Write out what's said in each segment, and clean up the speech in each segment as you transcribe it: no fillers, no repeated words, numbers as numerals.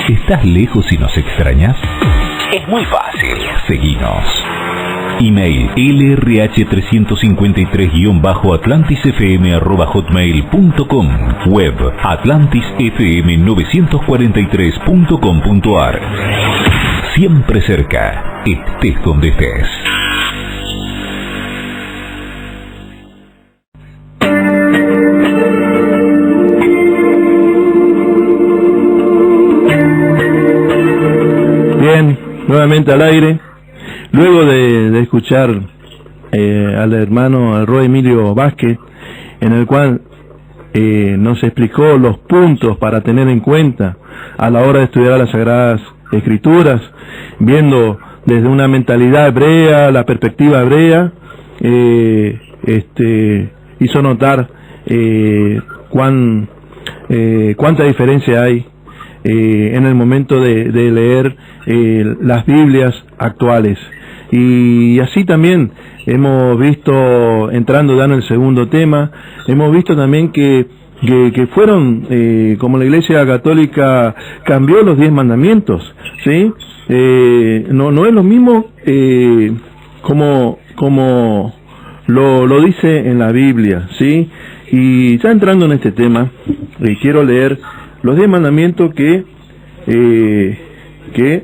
¿Estás lejos y nos extrañas? Es muy fácil. Seguinos. Email lrh353-atlantisfm@hotmail.com. Web atlantisfm943.com.ar. Siempre cerca, estés donde estés. Bien, nuevamente al aire. Luego de escuchar al hermano al Roy Emilio Vázquez, en el cual nos explicó los puntos para tener en cuenta a la hora de estudiar las Sagradas Escrituras, viendo desde una mentalidad hebrea, la perspectiva hebrea, hizo notar cuánta diferencia hay en el momento de leer las Biblias actuales. Y así también hemos visto, entrando ya en el segundo tema, hemos visto también que fueron, como la Iglesia Católica cambió los 10 mandamientos, ¿sí? No es lo mismo como lo dice en la Biblia, ¿sí? Y ya entrando en este tema, quiero leer los 10 mandamientos que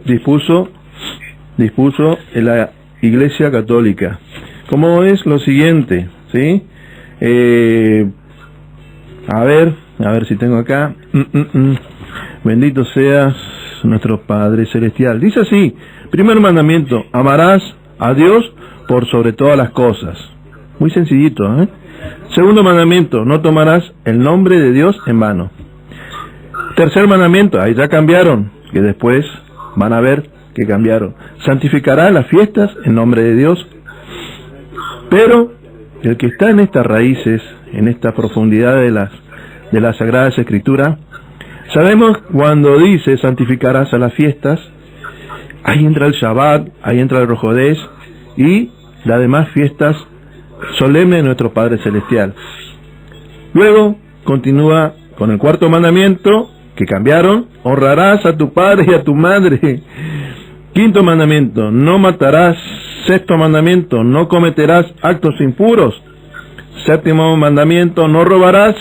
dispuso la Iglesia Católica. Como es lo siguiente, ¿sí? A ver si tengo acá. Bendito seas nuestro Padre Celestial. Dice así: primer mandamiento, amarás a Dios por sobre todas las cosas. Muy sencillito, ¿eh? Segundo mandamiento, no tomarás el nombre de Dios en vano. Tercer mandamiento, ahí ya cambiaron, que después van a ver que cambiaron. Santificarás las fiestas en nombre de Dios. Pero el que está en estas raíces, en esta profundidad de las Sagradas Escrituras, sabemos cuando dice santificarás a las fiestas, ahí entra el Shabbat, ahí entra el Rosh Hodeish y las demás fiestas solemnes de nuestro Padre Celestial. Luego continúa con el cuarto mandamiento, que cambiaron: honrarás a tu padre y a tu madre. Quinto mandamiento, no matarás. Sexto mandamiento, no cometerás actos impuros. Séptimo mandamiento, no robarás.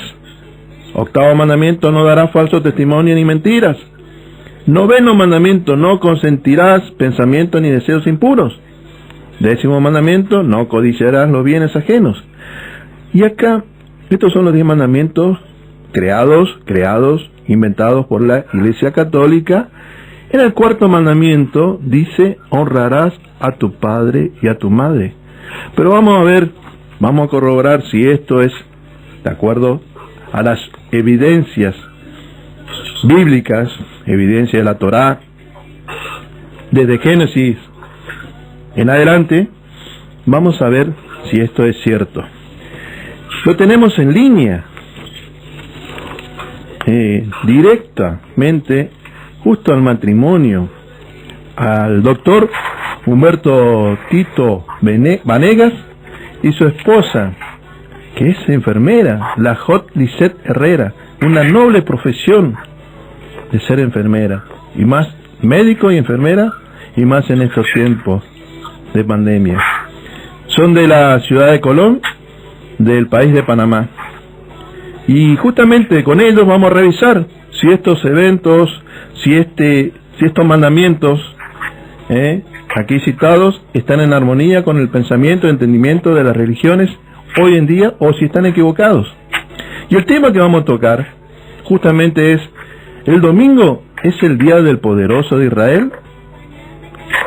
Octavo mandamiento, no darás falso testimonio ni mentiras. Noveno mandamiento, no consentirás pensamientos ni deseos impuros. Décimo mandamiento, no codiciarás los bienes ajenos. Y acá, estos son los 10 mandamientos creados, inventados por la Iglesia Católica. En el cuarto mandamiento dice: honrarás a tu padre y a tu madre. Pero vamos a corroborar si esto es de acuerdo a las evidencias bíblicas, evidencia de la Torá, desde Génesis en adelante. Vamos a ver si esto es cierto. Lo tenemos en línea, directamente, justo al matrimonio, al doctor Humberto Tito Vanegas y su esposa, que es enfermera, la Jot Lisset Herrera, una noble profesión de ser enfermera, y más médico y enfermera, y más en estos tiempos de pandemia. Son de la ciudad de Colón, del país de Panamá. Y justamente con ellos vamos a revisar si estos eventos, si estos mandamientos aquí citados están en armonía con el pensamiento y entendimiento de las religiones hoy en día, o si están equivocados. Y el tema que vamos a tocar justamente es: el domingo es el día del poderoso de Israel,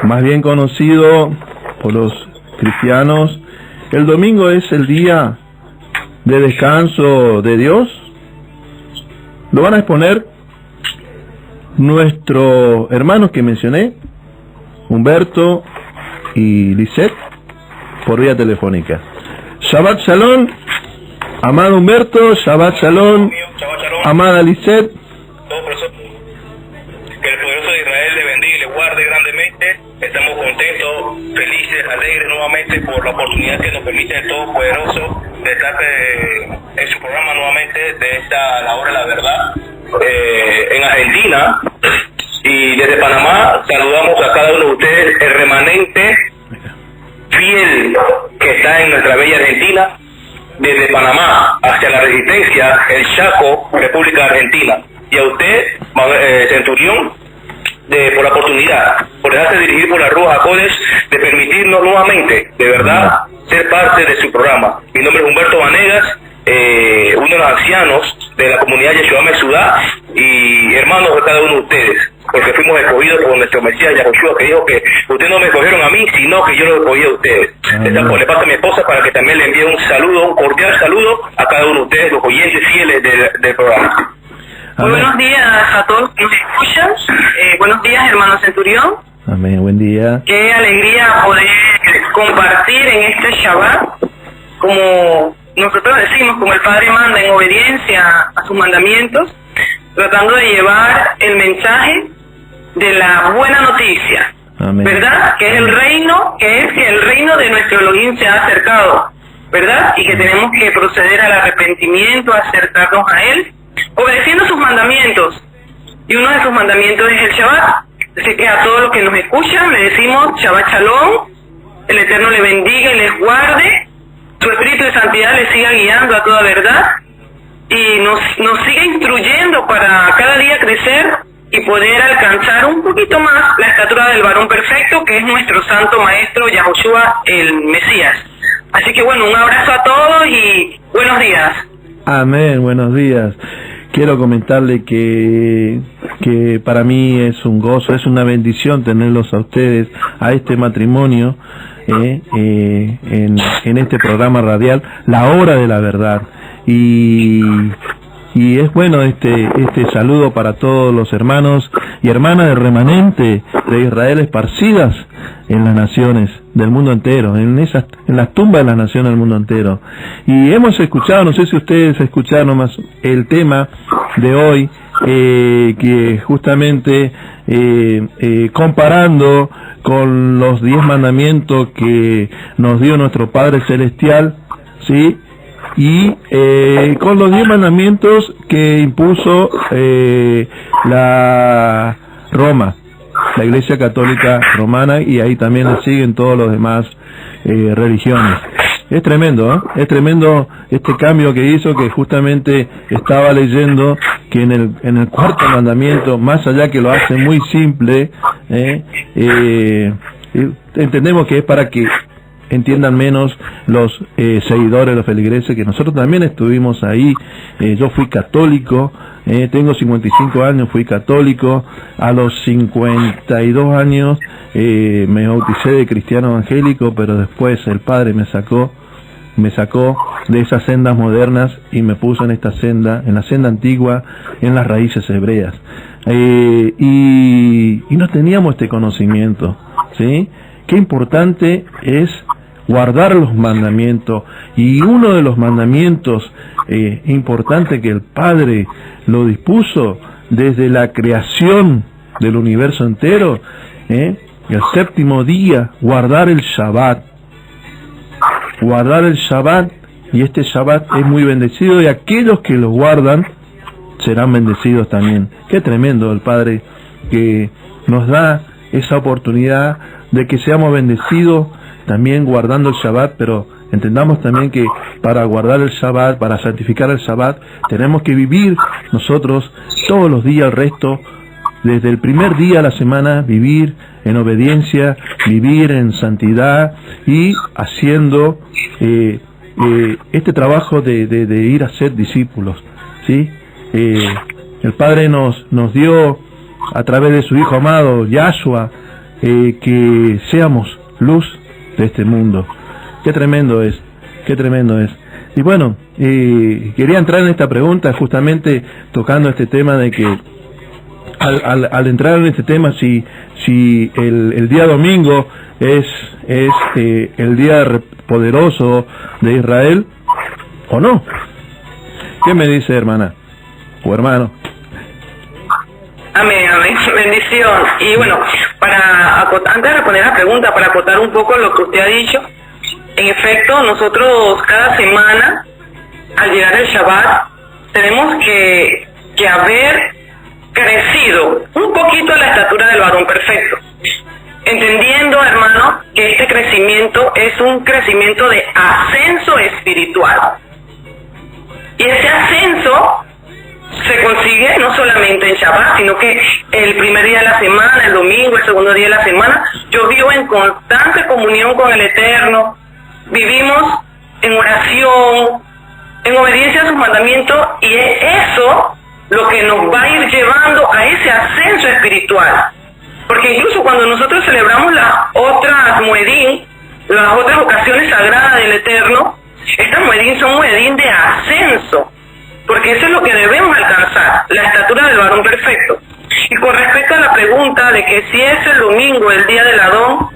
más bien conocido por los cristianos. El domingo es el día de descanso de Dios. Lo van a exponer nuestros hermanos que mencioné, Humberto y Lisset, por vía telefónica. Shabbat Shalom, amado Humberto. Shabbat Shalom, amada Lisset. Que el poderoso de Israel le bendiga y le guarde grandemente. Estamos contentos, felices, alegres nuevamente por la oportunidad que nos permite el Todopoderoso de estar en su programa nuevamente de La Hora de la Verdad en Argentina. Y Y desde Panamá saludamos a cada uno de ustedes, el remanente fiel que está en nuestra bella Argentina, desde Panamá hacia la Resistencia, el Chaco, República Argentina. Y a usted, Centurión, por la oportunidad, por dejarse dirigir por la Ruach HaKodesh, de permitirnos nuevamente, de verdad, ser parte de su programa. Mi nombre es Humberto Vanegas, uno de los ancianos de la comunidad Yeshua Mesudá y hermanos de cada uno de ustedes, porque fuimos escogidos por nuestro Mesías Yahushua, que dijo que ustedes no me escogieron a mí, sino que yo los escogí a ustedes. Le paso a mi esposa para que también le envíe un saludo, un cordial saludo a cada uno de ustedes, los oyentes fieles del programa. Muy buenos días a todos que nos escuchan. Buenos días, hermano Centurión. Amén, buen día. Qué alegría poder compartir en este Shabbat, como nosotros decimos, como el Padre manda, en obediencia a sus mandamientos, tratando de llevar el mensaje de la buena noticia. Amén. ¿Verdad? Que es el reino, que el reino de nuestro Elohim se ha acercado, ¿verdad? Y que tenemos que proceder al arrepentimiento, acercarnos a él, obedeciendo sus mandamientos. Y uno de sus mandamientos es el Shabbat. Así que a todos los que nos escuchan le decimos Shabbat Shalom, el Eterno le bendiga y les guarde, su espíritu de santidad les siga guiando a toda verdad y nos siga instruyendo para cada día crecer y poder alcanzar un poquito más la estatura del varón perfecto, que es nuestro santo maestro Yahushua el Mesías. Así que bueno, un abrazo a todos y buenos días. Amén, buenos días. Quiero comentarle que para mí es un gozo, es una bendición tenerlos a ustedes, a este matrimonio, en este programa radial, La Hora de la Verdad. Y es bueno este saludo para todos los hermanos y hermanas del remanente de Israel esparcidas en las naciones del mundo entero, en las tumbas de las naciones del mundo entero. Y hemos escuchado, no sé si ustedes escucharon más el tema de hoy, que justamente comparando con los 10 mandamientos que nos dio nuestro Padre Celestial, ¿sí? Y con los 10 mandamientos que impuso la Roma, la Iglesia Católica Romana, y ahí también le siguen todos los demás religiones. Es tremendo, ¿eh? Es tremendo este cambio que hizo, que justamente estaba leyendo que en el cuarto mandamiento, más allá que lo hace muy simple, entendemos que es para que entiendan menos los seguidores, los feligreses, que nosotros también estuvimos ahí. Yo fui católico, tengo 55 años, fui católico. A los 52 años me bauticé de cristiano evangélico, pero después el Padre me sacó de esas sendas modernas y me puso en esta senda, en la senda antigua, en las raíces hebreas. Y no teníamos este conocimiento, ¿sí? Qué importante es guardar los mandamientos, y uno de los mandamientos importantes que el Padre lo dispuso desde la creación del universo entero, el séptimo día, guardar el Shabbat, y este Shabbat es muy bendecido, y aquellos que lo guardan serán bendecidos también. Qué tremendo el Padre que nos da esa oportunidad de que seamos bendecidos también guardando el Shabbat, pero entendamos también que para guardar el Shabbat, para santificar el Shabbat, tenemos que vivir nosotros todos los días, el resto, desde el primer día de la semana, vivir en obediencia, vivir en santidad y haciendo este trabajo de ir a ser discípulos, ¿sí? El Padre nos dio a través de su Hijo amado, Yahshua, que seamos luz de este mundo. Qué tremendo es. Y bueno, quería entrar en esta pregunta justamente tocando este tema de que al entrar en este tema, si el día domingo es el día poderoso de Israel o no. ¿Qué me dice, hermana o hermano? Amén, amén, bendición. Y bueno, antes de responder la pregunta, para acotar un poco lo que usted ha dicho, en efecto, nosotros cada semana, al llegar el Shabbat, tenemos que haber crecido un poquito a la estatura del varón perfecto. Entendiendo, hermano, que este crecimiento es un crecimiento de ascenso espiritual. Y ese ascenso se consigue no solamente en Shabbat, sino que el primer día de la semana, el domingo, el segundo día de la semana, yo vivo en constante comunión con el Eterno, vivimos en oración, en obediencia a sus mandamientos, y es eso lo que nos va a ir llevando a ese ascenso espiritual. Porque incluso cuando nosotros celebramos las otras muedín, las otras ocasiones sagradas del Eterno, estas muedín son muedín de ascenso, porque eso es lo que debemos alcanzar, la estatura del varón perfecto. Y con respecto a la pregunta de que si es el domingo, el día del Adón,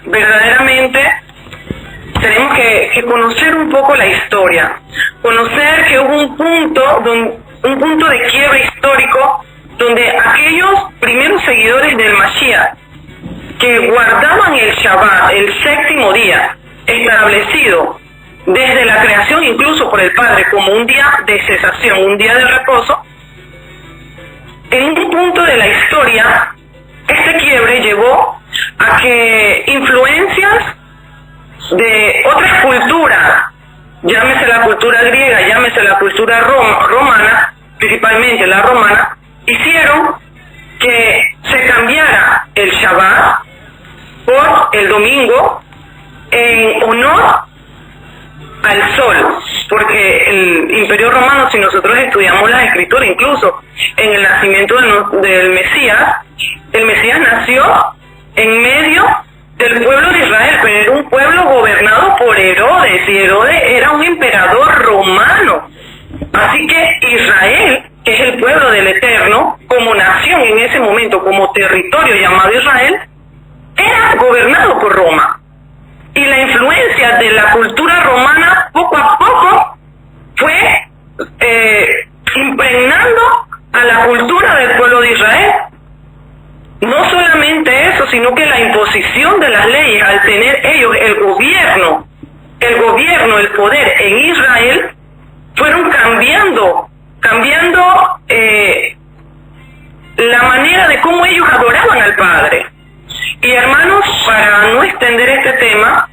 verdaderamente tenemos que conocer un poco la historia, conocer que hubo un punto de quiebre histórico donde aquellos primeros seguidores del Mashiach que guardaban el Shabbat, el séptimo día, establecido desde la creación incluso por el Padre como un día de cesación, un día de reposo, en un punto de la historia, este quiebre llevó a que influencias de otras culturas, llámese la cultura griega, llámese la cultura romana, principalmente la romana, hicieron que se cambiara el Shabbat por el domingo en honor al sol, porque el Imperio Romano, si nosotros estudiamos las escrituras, incluso en el nacimiento del Mesías, el Mesías nació en medio del pueblo de Israel, pero era un pueblo gobernado por Herodes, y Herodes era un emperador romano. Así que Israel, que es el pueblo del Eterno, como nación en ese momento, como territorio llamado Israel, era gobernado por Roma. Y la influencia de la cultura romana poco a poco fue impregnando a la cultura del pueblo de Israel. No solamente eso, sino que la imposición de las leyes, al tener ellos el gobierno, el poder en Israel, fueron cambiando la manera de cómo ellos adoraban al Padre. Y hermanos, para no extender este tema,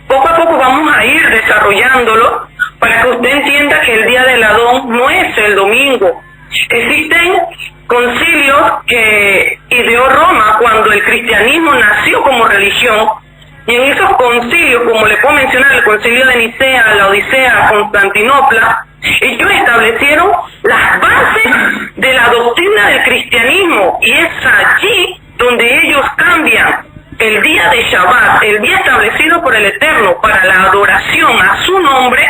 poco a poco vamos a ir desarrollándolo para que usted entienda que el día del Adón no es el domingo. Existen concilios que ideó Roma cuando el cristianismo nació como religión, y en esos concilios, como le puedo mencionar, el concilio de Nicea, la Odisea, Constantinopla, ellos establecieron las bases de la doctrina del cristianismo, y es allí donde ellos cambian el día de Shabbat, el día establecido por el Eterno para la adoración a su nombre,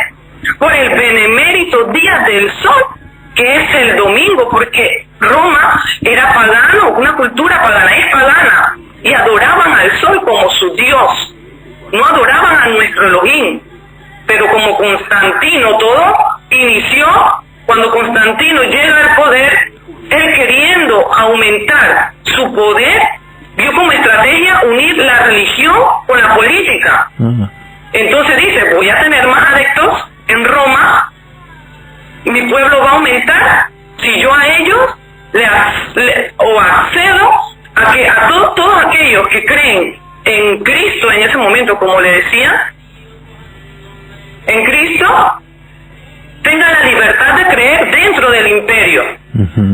por el benemérito día del sol, que es el domingo, porque Roma era pagano, una cultura pagana, es pagana, y adoraban al sol como su Dios, no adoraban a nuestro Elohim. Pero como Constantino, todo inició cuando Constantino llega al poder, él queriendo aumentar su poder, vio como estrategia unir la religión con la política. Entonces dice, voy a tener más adeptos en Roma, mi pueblo va a aumentar si yo a ellos accedo a que a todos aquellos que creen en Cristo en ese momento, como le decía, en Cristo, tengan la libertad de creer dentro del imperio.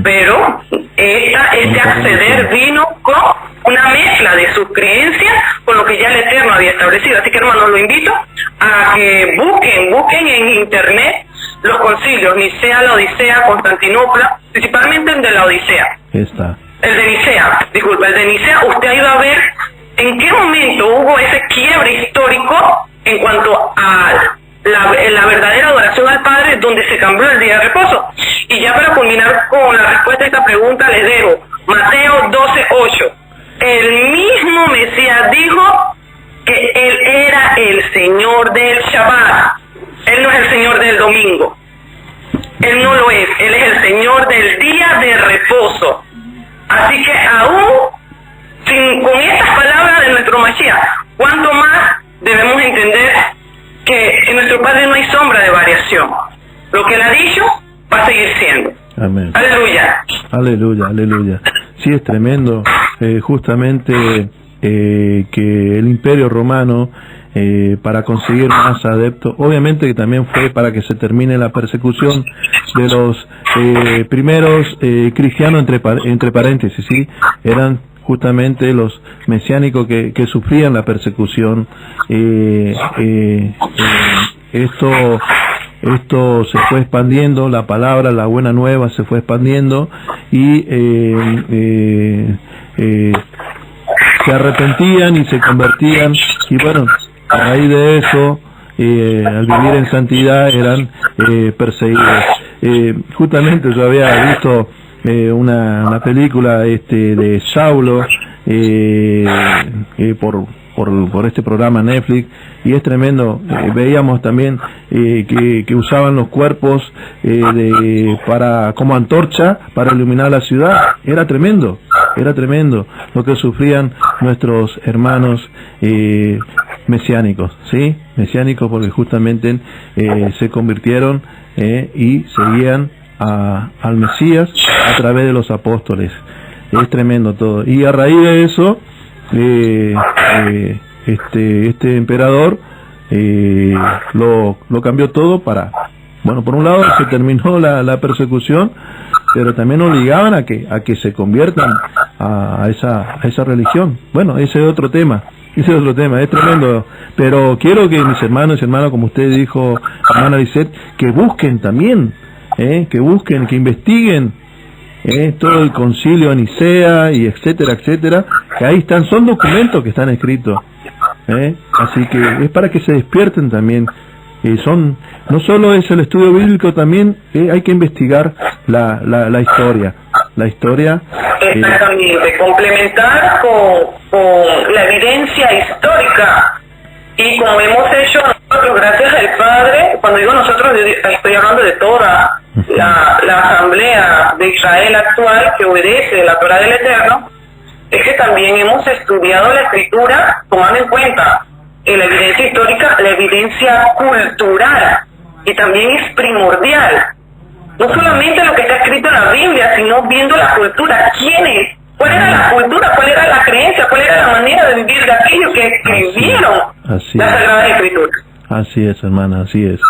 Pero este acceder vino con una mezcla de sus creencias con lo que ya el Eterno había establecido. Así que, hermanos, lo invito a que busquen en internet los concilios, Nicea, la Odisea, Constantinopla, principalmente el de la Odisea. El de Nicea, disculpa, el de Nicea, usted ha ido a ver en qué momento hubo ese quiebre histórico en cuanto a la verdadera adoración al Padre, donde se cambió el día de reposo. Y ya para culminar con la respuesta a esta pregunta, les dejo Mateo 12:8. El mismo Mesías dijo que Él era el Señor del Shabbat. Él no es el Señor del domingo. Él no lo es. Él es el Señor del día de reposo. Así que aún con estas palabras de nuestro Mashiach, ¿cuánto más debemos entender que en nuestro Padre no hay sombra de variación? Lo que Él ha dicho va a seguir siendo. Amén. Aleluya. Aleluya, aleluya. Sí, es tremendo. Justamente que el Imperio Romano, para conseguir más adeptos, obviamente que también fue para que se termine la persecución de los primeros cristianos, entre paréntesis, ¿sí? Eran justamente los mesiánicos que sufrían la persecución. Esto se fue expandiendo, la palabra, la buena nueva se fue expandiendo y se arrepentían y se convertían, y bueno, a raíz de eso, al vivir en santidad, eran perseguidos. Justamente yo había visto una película de Saulo por este programa Netflix, y es tremendo. Veíamos también que usaban los cuerpos como antorcha para iluminar la ciudad. Era tremendo lo que sufrían nuestros hermanos mesiánicos, ¿sí? Mesiánicos porque justamente se convirtieron y seguían al Mesías a través de los apóstoles. Es tremendo todo. Y a raíz de eso, este emperador lo cambió todo para, bueno, por un lado se terminó la persecución, pero también obligaban a que se conviertan a esa religión. Bueno, ese es otro tema, es tremendo, pero quiero que mis hermanos y hermanas, como usted dijo, hermana Lisette, que busquen también, que investiguen todo el concilio de Nicea y etcétera, que ahí están, son documentos que están escritos, así que es para que se despierten también. No solo es el estudio bíblico, también hay que investigar la historia. Exactamente, complementar con la evidencia histórica, y como hemos hecho nosotros, gracias al Padre. Cuando digo nosotros, estoy hablando de toda la asamblea de Israel actual, que obedece la Torá del Eterno. Es que también hemos estudiado la Escritura tomando en cuenta la evidencia histórica, la evidencia cultural, y también es primordial. No solamente lo que está escrito en la Biblia, sino viendo la cultura. ¿Quién es? ¿Cuál era la cultura? ¿Cuál era la creencia? ¿Cuál era la manera de vivir de aquellos que escribieron la Sagrada Escritura? Así es, hermana, así es.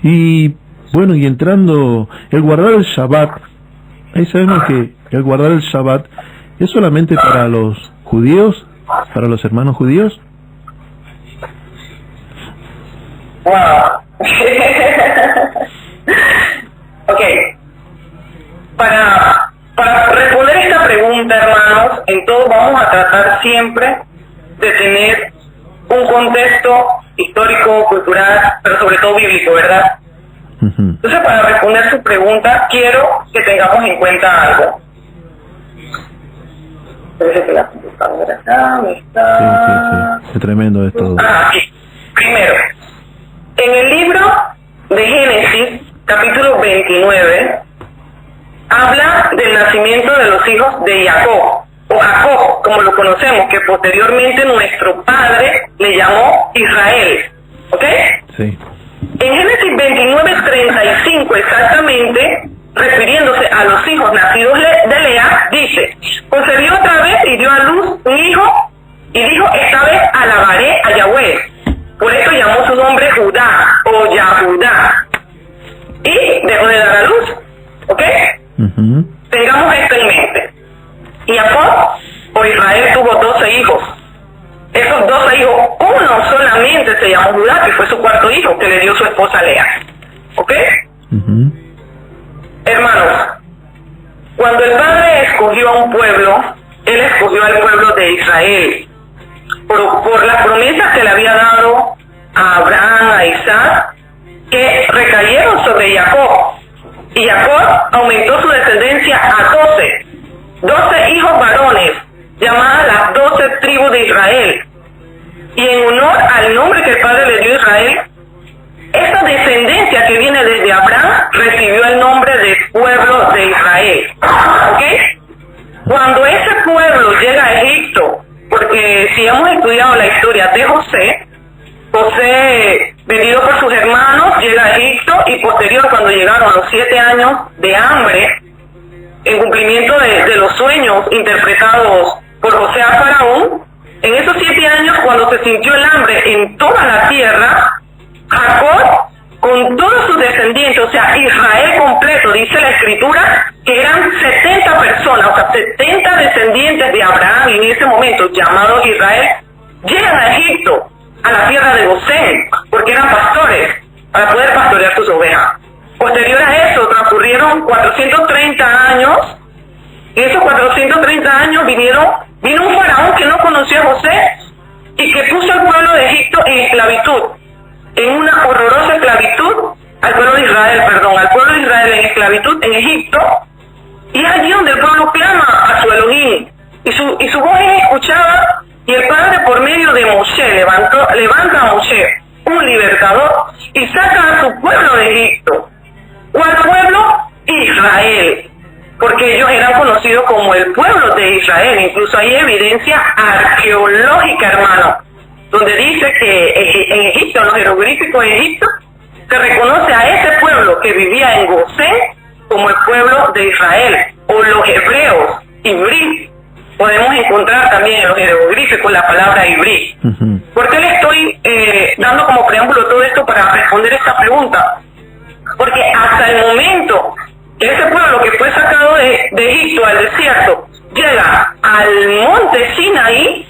Y bueno, y entrando, el guardar el Shabbat, ahí sabemos que el guardar el Shabbat es solamente para los judíos, para los hermanos judíos. Wow. Ok. Para responder esta pregunta, hermanos, en todo vamos a tratar siempre de tener un contexto histórico, cultural, pero sobre todo bíblico, ¿verdad? Entonces, para responder su pregunta, quiero que tengamos en cuenta algo. Parece que la computadora acá me está... Sí. Es tremendo esto. Aquí. Primero, en el libro de Génesis, capítulo 29, habla del nacimiento de los hijos de Jacob, o Jacob, como lo conocemos, que posteriormente nuestro padre le llamó Israel. ¿Ok? Sí. En Génesis 29:35 exactamente, refiriéndose a los hijos nacidos de Lea, dice: concebió otra vez y dio a luz un hijo, y dijo: esta vez alabaré a Yahweh. Por eso llamó su nombre Judá o Yahudá, y dejó de dar a luz. ¿Ok? Tengamos esto en mente. Y Jacob o Israel tuvo 12 hijos. Esos 12 hijos, uno solamente se llamó Judá, que fue su cuarto hijo, que le dio su esposa Lea. ¿Ok? Hermanos, cuando el Padre escogió a un pueblo, Él escogió al pueblo de Israel por las promesas que le había dado a Abraham, a Isaac, que recayeron sobre Jacob. Y Jacob aumentó su descendencia a 12 hijos varones, llamadas las 12 tribus de Israel. Y en honor al nombre que el Padre le dio a Israel, esa descendencia que viene desde Abraham recibió el nombre de pueblo de Israel. ¿Ok? Cuando ese pueblo llega a Egipto, porque si hemos estudiado la historia de José, vendido por sus hermanos, llega a Egipto, y posterior, cuando llegaron los 7 años de hambre en cumplimiento de los sueños interpretados por José a Faraón, en esos 7 años, cuando se sintió el hambre en toda la tierra, Jacob, con todos sus descendientes, o sea, Israel completo, dice la Escritura, que eran 70 personas, o sea, 70 descendientes de Abraham en ese momento, llamados Israel, llegan a Egipto, a la tierra de Gosén, porque eran pastores, para poder pastorear sus ovejas. Posterior a eso, transcurrieron 430 años, y esos 430 años vino un faraón que no conocía a José, y que puso al pueblo de Egipto en esclavitud, en una horrorosa esclavitud, al pueblo de Israel en esclavitud en Egipto, y es allí donde el pueblo clama a su Elohim, y su voz es escuchada, y el Padre por medio de Moshe levanta a Moshe, un libertador, y saca a su pueblo de Egipto. ¿Cuál pueblo? Israel, porque ellos eran conocidos como el pueblo de Israel. Incluso hay evidencia arqueológica, hermano, donde dice que en Egipto, en los jeroglíficos de Egipto, se reconoce a ese pueblo que vivía en Gosén como el pueblo de Israel, o los hebreos, ibrí. Podemos encontrar también en los jeroglíficos la palabra ibrí. ¿Por qué le estoy dando como preámbulo todo esto para responder esta pregunta? Porque hasta el momento que ese pueblo que fue sacado de Egipto al desierto llega al monte Sinaí,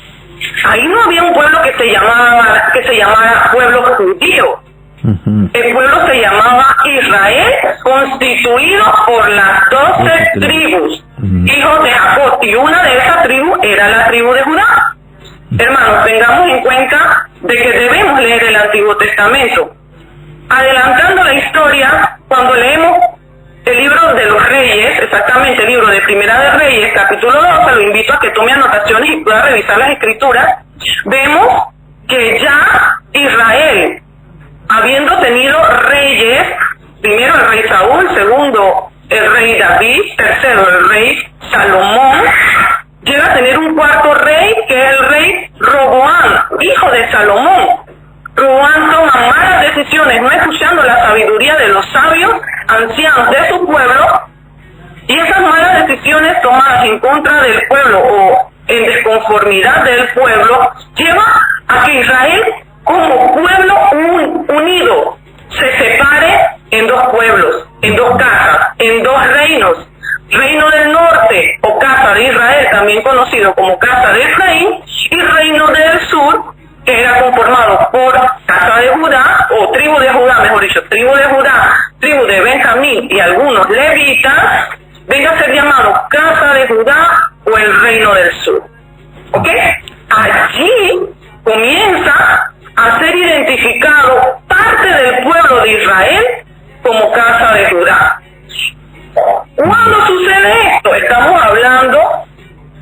ahí no había un pueblo que se llamara pueblo judío. El pueblo se llamaba Israel, constituido por las 12 tribus, hijos de Jacob, y una de esas tribus era la tribu de Judá. Hermanos, tengamos en cuenta de que debemos leer el Antiguo Testamento. Adelantando la historia, cuando leemos el libro de los Reyes, exactamente el libro de Primera de Reyes, capítulo 12, lo invito a que tome anotaciones y pueda revisar las escrituras, vemos que ya Israel, habiendo tenido reyes, primero el rey Saúl, segundo el rey David, tercero el rey Salomón, llega a tener un cuarto rey, que es el rey Roboam, hijo de Salomón. Roboam toma malas decisiones, no escuchando la sabiduría de los sabios ancianos de su pueblo, y esas malas decisiones tomadas en contra del pueblo o en desconformidad del pueblo, lleva a que Israel, como pueblo unido, se separe en dos pueblos, en dos casas, en dos reinos. Reino del norte, o casa de Israel, también conocido como casa de Efraín, y reino del sur, que era conformado por casa de Judá, o tribu de Judá, mejor dicho, tribu de Judá, tribu de Benjamín y algunos levitas, venga a ser llamado casa de Judá o el reino del sur. ¿Ok? Allí comienza a ser identificado parte del pueblo de Israel como casa de Judá. ¿Cuándo sucede esto? Estamos hablando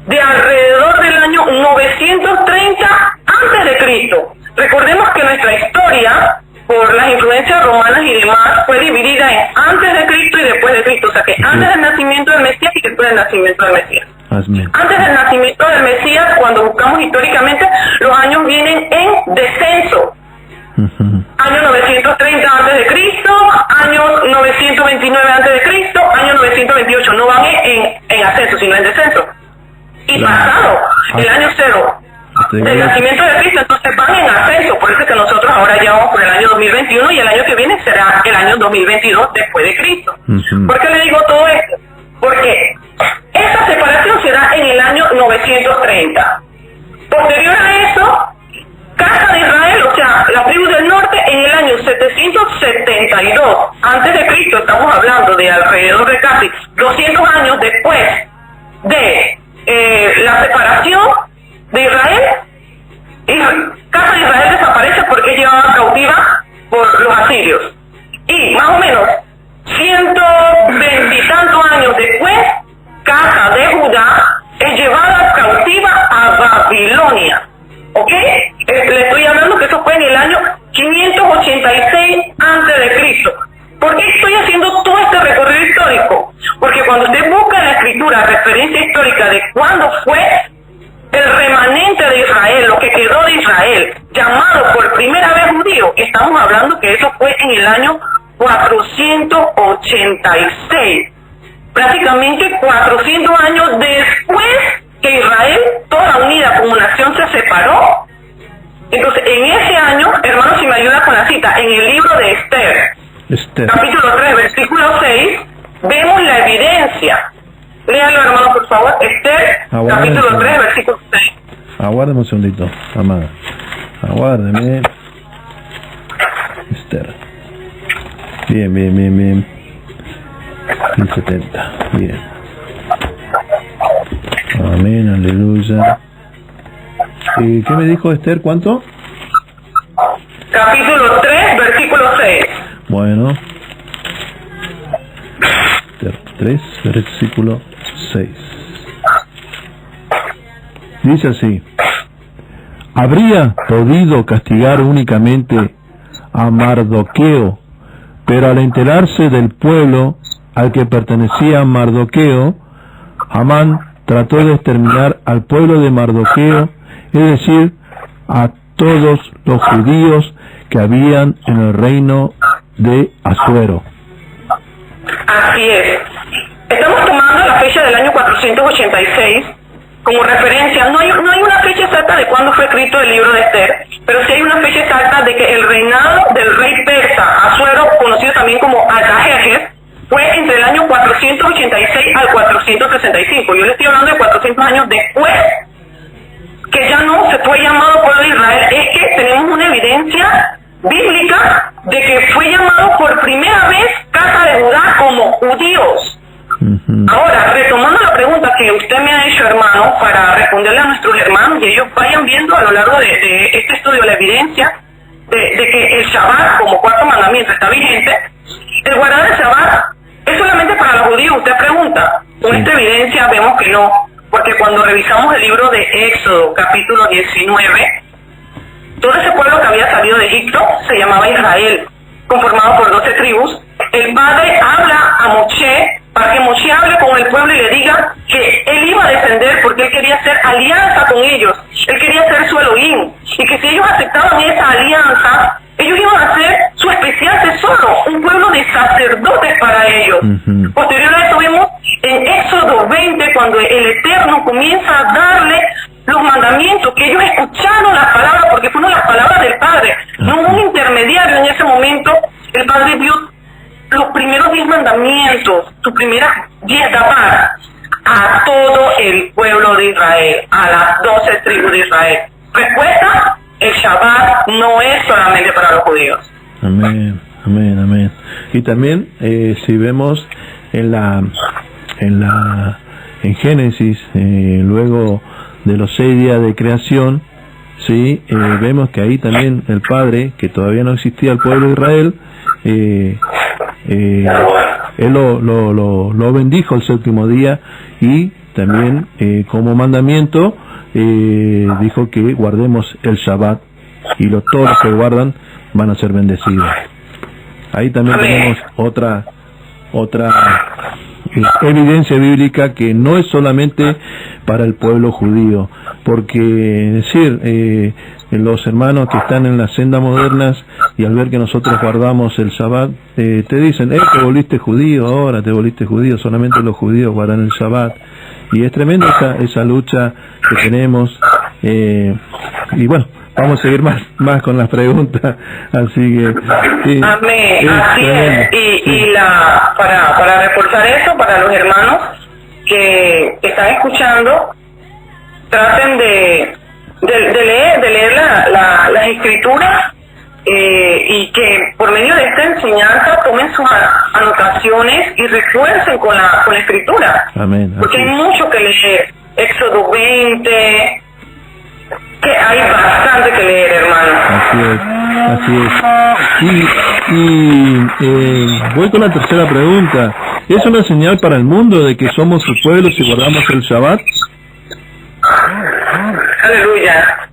de alrededor del año 930 a.C. Recordemos que nuestra historia, por las influencias romanas y demás, fue dividida en antes de Cristo y después de Cristo. O sea que antes del nacimiento del Mesías y después del nacimiento del Mesías. Antes del nacimiento del Mesías, cuando buscamos históricamente, los años vienen en descenso. Año 930 antes de Cristo, año 929 antes de Cristo, año 928, no van en ascenso, sino en descenso. Y pasado el año 0 del nacimiento de Cristo, entonces van en ascenso. Por eso es que nosotros ahora ya vamos por el año 2021 y el año que viene será el año 2022 después de Cristo. ¿Por qué le digo todo esto? Porque esa separación se da en el año 930. Posterior a eso, casa de Israel, o sea, la tribu del norte, en el año 772 antes de Cristo, estamos hablando de alrededor de casi 200 años después de la separación de Israel, y casa de Israel desaparece porque es llevada cautiva por los asirios. Y más o menos 120 y tantos años después, casa de Judá es llevada cautiva a Babilonia. ¿Ok? Le estoy hablando que eso fue en el año 586 antes de Cristo. ¿Por qué estoy haciendo todo este recorrido histórico? Porque cuando usted busca en la escritura referencia histórica de cuándo fue el remanente de Israel, lo que quedó de Israel, llamado por primera vez judío, estamos hablando que eso fue en el año 486. prácticamente 400 años después que Israel, toda unida como nación, se separó. Entonces, en ese año, hermanos, si me ayuda con la cita, en el libro de Esther, capítulo 3, versículo 6, vemos la evidencia. Léalo, hermano, por favor. Esther, capítulo 3, versículo 6. Aguárdeme un segundito, amada. Aguárdeme. Esther. Bien. 1070. Bien. Amén, aleluya. ¿Qué me dijo Esther? ¿Cuánto? Capítulo 3, versículo 6. Bueno. Esther 3, versículo 6. Dice así: habría podido castigar únicamente a Mardoqueo, pero al enterarse del pueblo al que pertenecía Mardoqueo, Amán trató de exterminar al pueblo de Mardoqueo, es decir, a todos los judíos que habían en el reino de Asuero. Así es. Estamos tomando la fecha del año 486 como referencia. No hay una fecha exacta de cuándo fue escrito el libro de Esther, pero sí hay una fecha exacta de que el reinado del rey persa Asuero, conocido también como Artajerjes, fue entre el año 486 al 465. Yo le estoy hablando de 400 años después, que ya no se fue llamado pueblo de Israel. Es que tenemos una evidencia bíblica de que fue llamado por primera vez casa de Judá como judíos. Ahora, retomando la pregunta que usted me ha hecho, hermano, para responderle a nuestros hermanos y ellos vayan viendo a lo largo de este estudio la evidencia de que el Shabbat como cuarto mandamiento está vigente. El guardar el Shabbat es solamente para los judíos, usted pregunta. Con esta evidencia vemos que no, porque cuando revisamos el libro de Éxodo, capítulo 19, todo ese pueblo que había salido de Egipto se llamaba Israel, conformado por 12 tribus. El Padre habla a Moshe para que Moshe hable con el pueblo y le diga que él iba a descender porque él quería hacer alianza con ellos, él quería ser su Elohim, y que si ellos aceptaban esa alianza, ellos iban a ser su especial tesoro, un pueblo de sacerdotes para ellos. Posterior a eso vemos en Éxodo 20, cuando el Eterno comienza a darle los mandamientos, que ellos escucharon las palabras, porque fueron las palabras del Padre, no hubo un intermediario en ese momento. El Padre dio los primeros 10 mandamientos, sus primeras 10 dabar, a todo el pueblo de Israel, a las 12 tribus de Israel. Respuesta: el Shabbat no es solamente para los judíos. Amén. Y también, si vemos en Génesis, luego de los 6 días de creación, sí, vemos que ahí también el Padre, que todavía no existía el pueblo de Israel, él lo bendijo el séptimo día, y también como mandamiento dijo que guardemos el Shabbat, y todos los que guardan van a ser bendecidos. Ahí también tenemos otra evidencia bíblica que no es solamente para el pueblo judío, porque decir, los hermanos que están en las sendas modernas y al ver que nosotros guardamos el Shabbat, te dicen, te volviste judío ahora, solamente los judíos guardan el Shabbat, y es tremenda esa lucha que tenemos, y bueno, vamos a seguir más con las preguntas, así que amén, así es. Y para reforzar eso, para los hermanos que están escuchando, traten de leer las escrituras, y que por medio de esta enseñanza tomen sus anotaciones y refuercen con la escritura. Amén. Porque hay mucho que leer. Éxodo 20, que hay bastante que leer, hermano. Así es. Y voy con la tercera pregunta. ¿Es una señal para el mundo de que somos su pueblo si guardamos el Shabbat? Aleluya.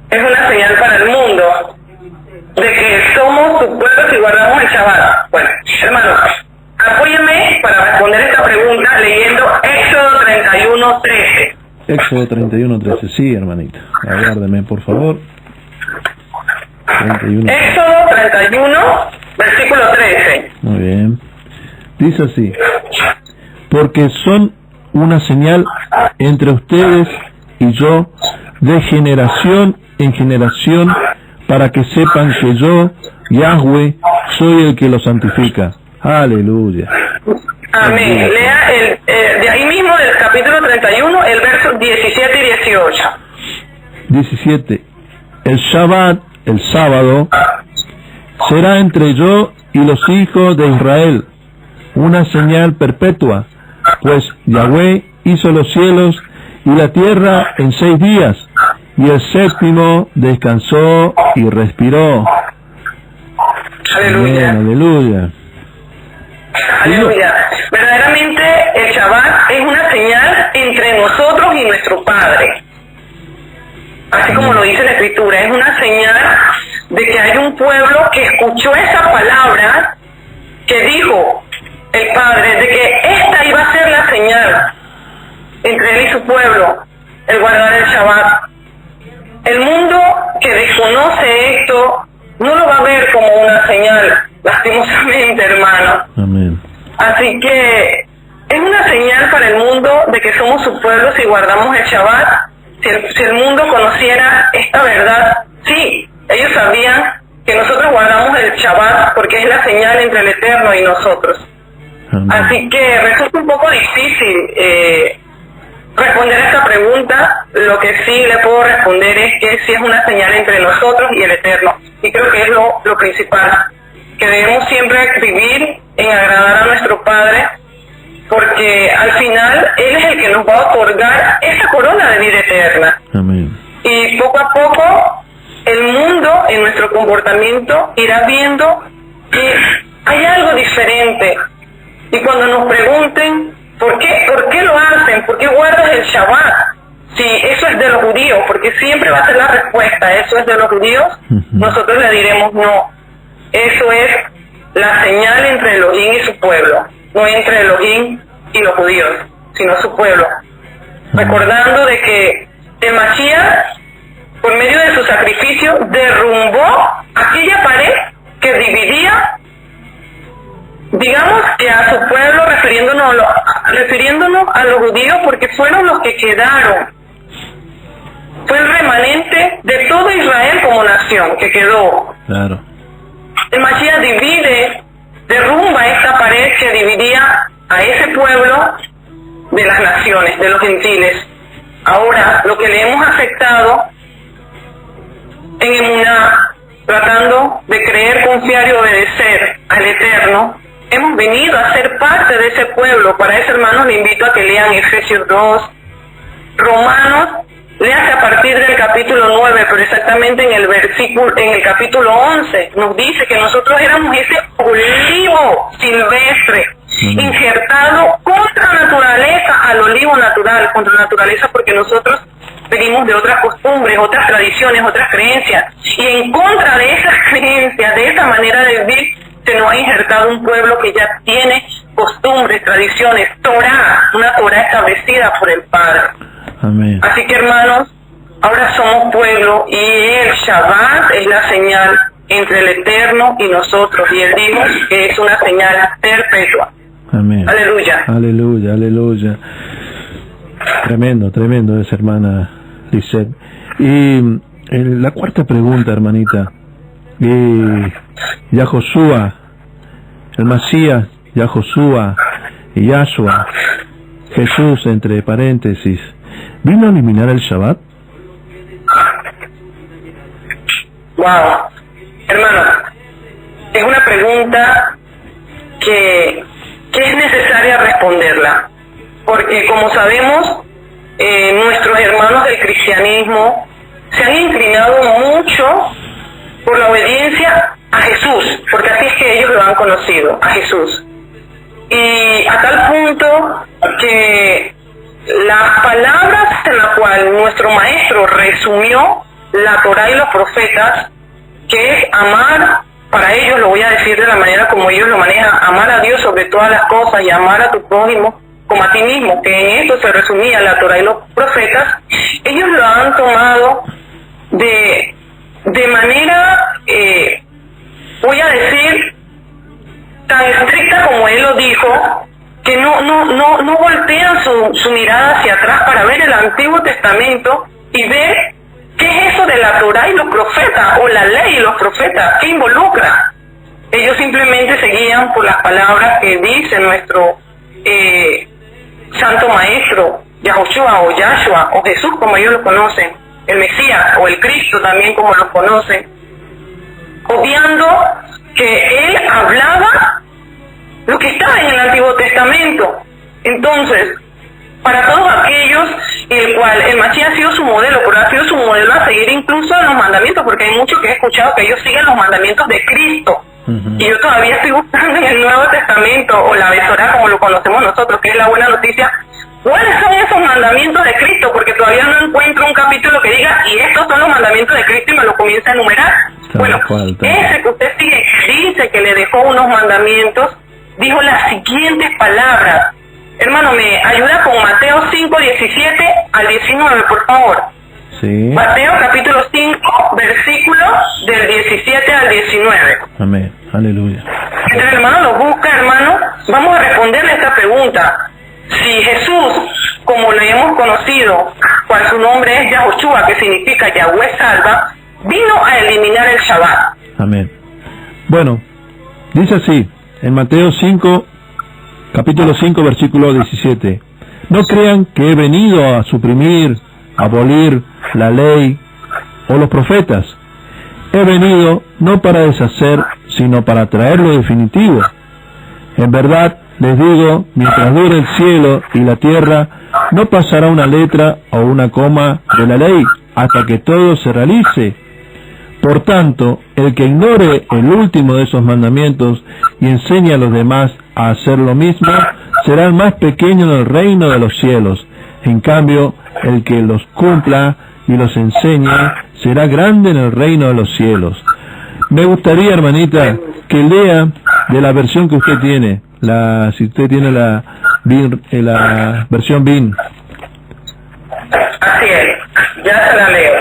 Es una señal para el mundo de que somos su pueblo si guardamos el Shabbat. Bueno, hermanos, apóyenme para responder esta pregunta leyendo Éxodo 31:13. Éxodo 31:13, sí, hermanita. Aguárdeme, por favor. 31. Éxodo 31, versículo 13. Muy bien. Dice así: porque son una señal entre ustedes y yo de generación en generación, para que sepan que yo, Yahweh, soy el que los santifica. Aleluya. Amén. Lea de ahí mismo del capítulo 31, el verso 17 y 18. 17. El Shabbat, el sábado, será entre yo y los hijos de Israel una señal perpetua, pues Yahweh hizo los cielos y la tierra en 6 días, y el séptimo descansó y respiró. Aleluya. Amén, aleluya. Aleluya. Verdaderamente el Shabbat es una señal entre nosotros y nuestro Padre. Así como lo dice la Escritura, es una señal de que hay un pueblo que escuchó esa palabra que dijo el Padre, de que esta iba a ser la señal entre él y su pueblo, el guardar el Shabbat. El mundo que desconoce esto no lo va a ver como una señal, lastimosamente, hermano. Amén. Así que es una señal para el mundo de que somos su pueblo si guardamos el Shabbat. Si el mundo conociera esta verdad, sí, ellos sabían que nosotros guardamos el Shabbat porque es la señal entre el Eterno y nosotros. Amén. Así que resulta un poco difícil responder a esta pregunta. Lo que sí le puedo responder es que sí es una señal entre nosotros y el Eterno. Y creo que es lo principal, que debemos siempre vivir en agradar a nuestro Padre, porque al final Él es el que nos va a otorgar esa corona de vida eterna. Amén. Y poco a poco el mundo en nuestro comportamiento irá viendo que hay algo diferente. Y cuando nos pregunten ¿por qué lo hacen? ¿Por qué guardas el Shabbat? Si eso es de los judíos, porque siempre va a ser la respuesta, eso es de los judíos, nosotros le diremos no. Eso es la señal entre Elohim y su pueblo, no entre Elohim y los judíos, sino su pueblo. Recordando de que el Mashiach, por medio de su sacrificio, derrumbó aquella pared que dividía, digamos que a su pueblo, refiriéndonos a los judíos, porque fueron los que quedaron. Fue el remanente de todo Israel como nación que quedó. Claro. El Mashiach derrumba esta pared que dividía a ese pueblo de las naciones, de los gentiles. Ahora, lo que le hemos aceptado en Emuná, tratando de creer, confiar y obedecer al Eterno, hemos venido a ser parte de ese pueblo. Para eso, hermanos, le invito a que lean Efesios 2, Romanos, léase a partir del capítulo 9, pero exactamente en el capítulo 11, nos dice que nosotros éramos ese olivo silvestre, injertado contra naturaleza, al olivo natural, contra naturaleza, porque nosotros venimos de otras costumbres, otras tradiciones, otras creencias, y en contra de esas creencias, de esa manera de vivir, se nos ha injertado un pueblo que ya tiene costumbres, tradiciones, Torah, una Torah establecida por el Padre. Amén. Así que, hermanos, ahora somos pueblo y el Shabbat es la señal entre el Eterno y nosotros, y Él dijo que es una señal perpetua. Amén. Aleluya. Aleluya, aleluya. Tremendo, tremendo es, hermana Lisette. Y la cuarta pregunta, hermanita. Yahoshua, el Masías, Yahoshua y Yahshua, Jesús, entre paréntesis, ¿vino a eliminar el Shabbat? Wow. Hermano, es una pregunta que es necesaria responderla, porque como sabemos, nuestros hermanos del cristianismo se han inclinado mucho por la obediencia a Jesús, porque así es que ellos lo han conocido, a Jesús. Y a tal punto que las palabras en las cuales nuestro maestro resumió la Torah y los profetas, que es amar, para ellos lo voy a decir de la manera como ellos lo manejan, amar a Dios sobre todas las cosas y amar a tu prójimo como a ti mismo, que en esto se resumía la Torah y los profetas. Ellos lo han tomado de manera, voy a decir, tan estricta como él lo dijo, que no no voltean su mirada hacia atrás para ver el Antiguo Testamento y ver qué es eso de la Torá y los profetas, o la ley y los profetas, qué involucra. Ellos simplemente seguían por las palabras que dice nuestro Santo Maestro, Yahoshua o Yahshua, o Jesús como ellos lo conocen, el Mesías o el Cristo también como lo conocen, obviando que él hablaba lo que estaba en el Antiguo Testamento. Entonces, para todos aquellos el cual el Mashiach ha sido su modelo, pero ha sido su modelo a seguir incluso en los mandamientos, porque hay muchos que he escuchado que ellos siguen los mandamientos de Cristo. Y yo todavía estoy buscando en el Nuevo Testamento, o la Besorá como lo conocemos nosotros, que es la buena noticia, ¿cuáles son esos mandamientos de Cristo? Porque todavía no encuentro un capítulo que diga, y estos son los mandamientos de Cristo, y me lo comienza a enumerar. Bueno, ese que usted sigue, dice que le dejó unos mandamientos, dijo las siguientes palabras. Hermano, me ayuda con Mateo 5, 17 al 19, por favor. Sí. Mateo capítulo 5, versículo del 17 al 19. Amén. Aleluya. Entonces, el hermano lo busca, hermano. Vamos a responderle esta pregunta. Si Jesús, como lo hemos conocido, cual su nombre es Yahoshua, que significa Yahweh salva, vino a eliminar el Shabbat. Amén. Bueno, dice así, en Mateo 5, capítulo 5, versículo 17. No crean que he venido a suprimir, abolir la ley o los profetas. He venido no para deshacer, sino para traer lo definitivo. En verdad, les digo, mientras dure el cielo y la tierra, no pasará una letra o una coma de la ley, hasta que todo se realice. Por tanto, el que ignore el último de esos mandamientos y enseñe a los demás a hacer lo mismo, será el más pequeño en el reino de los cielos. En cambio, el que los cumpla y los enseñe, será grande en el reino de los cielos. Me gustaría, hermanita, que lea de la versión que usted tiene, si usted tiene la versión BIN. Así es, ya se la leo.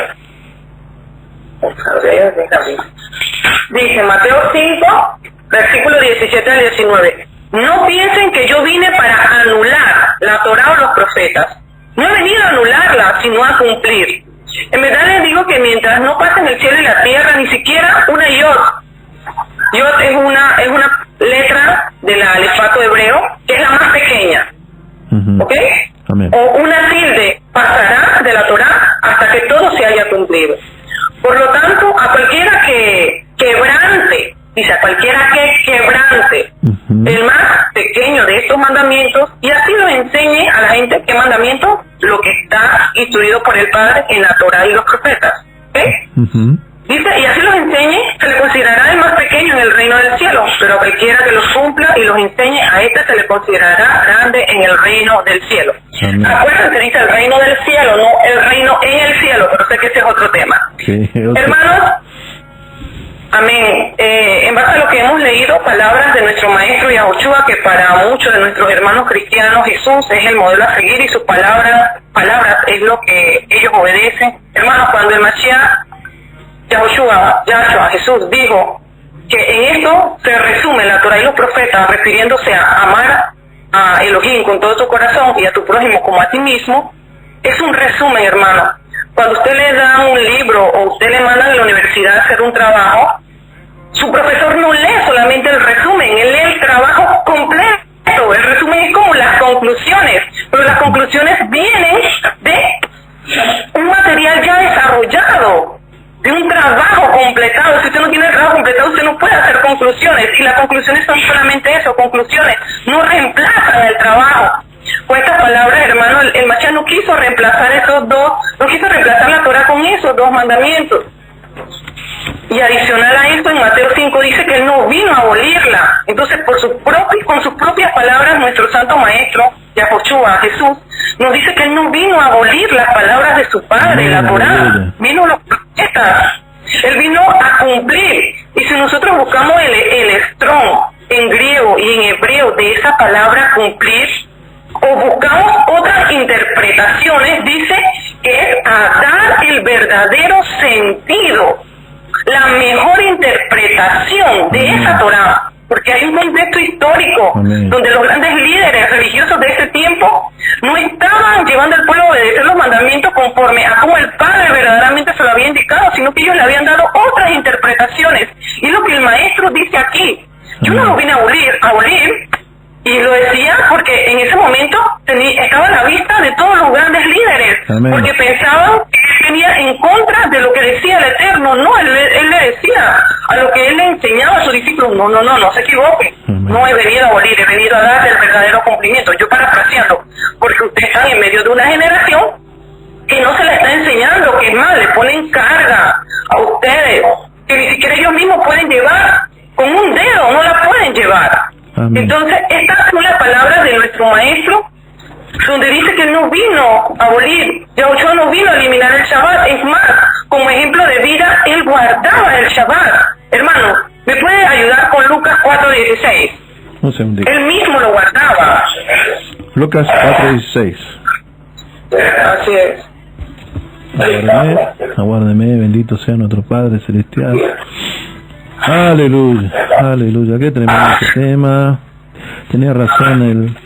Dice Mateo 5, versículo 17 al 19. No piensen que yo vine para anular la Torá o los profetas. No he venido a anularla, sino a cumplir. En verdad les digo que mientras no pasen el cielo y la tierra, ni siquiera una yod. Yod es una letra del alefato hebreo, que es la más pequeña. ¿Ok? Amén. O una tilde pasará de la Torá hasta que todo se haya cumplido. Por lo tanto, a cualquiera que quebrante, dice, a cualquiera que quebrante el más pequeño de estos mandamientos, y así lo enseñe a la gente qué mandamiento, lo que está instruido por el Padre en la Torá y los profetas. ¿Okay? Dice, y así los enseñe, se le considerará el más pequeño en el reino del cielo, pero a cualquiera que los cumpla y los enseñe, a este se le considerará grande en el reino del cielo. Acuérdense, dice el reino del cielo, no el reino en el cielo, pero sé que ese es otro tema. Sí, hermanos, amén. En base a lo que hemos leído, palabras de nuestro maestro Yahoshua, que para muchos de nuestros hermanos cristianos Jesús es el modelo a seguir y sus palabras es lo que ellos obedecen. Hermanos, cuando el Mashiach Yahshua, Jesús, dijo que en esto se resume la Torah y los profetas, refiriéndose a amar a Elohim con todo tu corazón y a tu prójimo como a ti mismo, es un resumen, hermano. Cuando usted le da un libro o usted le manda a la universidad a hacer un trabajo, su profesor no lee solamente el resumen, él lee el trabajo completo. El resumen es como las conclusiones, pero las conclusiones vienen de un material ya desarrollado, de un trabajo completado. Si usted no tiene el trabajo completado, usted no puede hacer conclusiones, y las conclusiones son solamente eso, conclusiones, no reemplazan el trabajo. Con estas palabras, hermano, el Mashiach no quiso reemplazar no quiso reemplazar la Torah con esos dos mandamientos. Y adicional a esto, en Mateo 5 dice que él no vino a abolirla. Entonces, con sus propias palabras, nuestro santo maestro, Yahoshua, Jesús, nos dice que él no vino a abolir las palabras de su padre, la Torah. Vino los profetas. Él vino a cumplir. Y si nosotros buscamos el strong en griego y en hebreo de esa palabra cumplir, o buscamos otras interpretaciones, dice que es a dar el verdadero sentido, la mejor interpretación de esa Torah porque hay un contexto histórico donde los grandes líderes religiosos de ese tiempo no estaban llevando al pueblo a obedecer los mandamientos conforme a como el Padre verdaderamente se lo había indicado, sino que ellos le habían dado otras interpretaciones. Y es lo que el maestro dice aquí. Yo no lo vine a abolir, y lo decía porque en ese momento estaba a la vista de todos los grandes líderes, porque pensaban que él venía en contra de lo que decía el Eterno. No, él le decía a lo que él le enseñaba a sus discípulos, no se equivoquen, no he venido a abolir, he venido a dar el verdadero cumplimiento. Yo parafraseando, porque ustedes están en medio de una generación que no se les está enseñando, que es más, le ponen carga a ustedes, que ni siquiera ellos mismos pueden llevar con un dedo, no la pueden llevar. Amén. Entonces, estas son las palabras de nuestro maestro, donde dice que él no vino a abolir, Yahushua no vino a eliminar el Shabbat. Es más, como ejemplo de vida, él guardaba el Shabbat. Hermano, ¿me puede ayudar con Lucas 4:16? Un segundito. Él mismo lo guardaba. Lucas 4:16. Así es. Aguárdeme, bendito sea nuestro Padre Celestial. Aleluya, aleluya, qué tremendo este tema. Tenía razón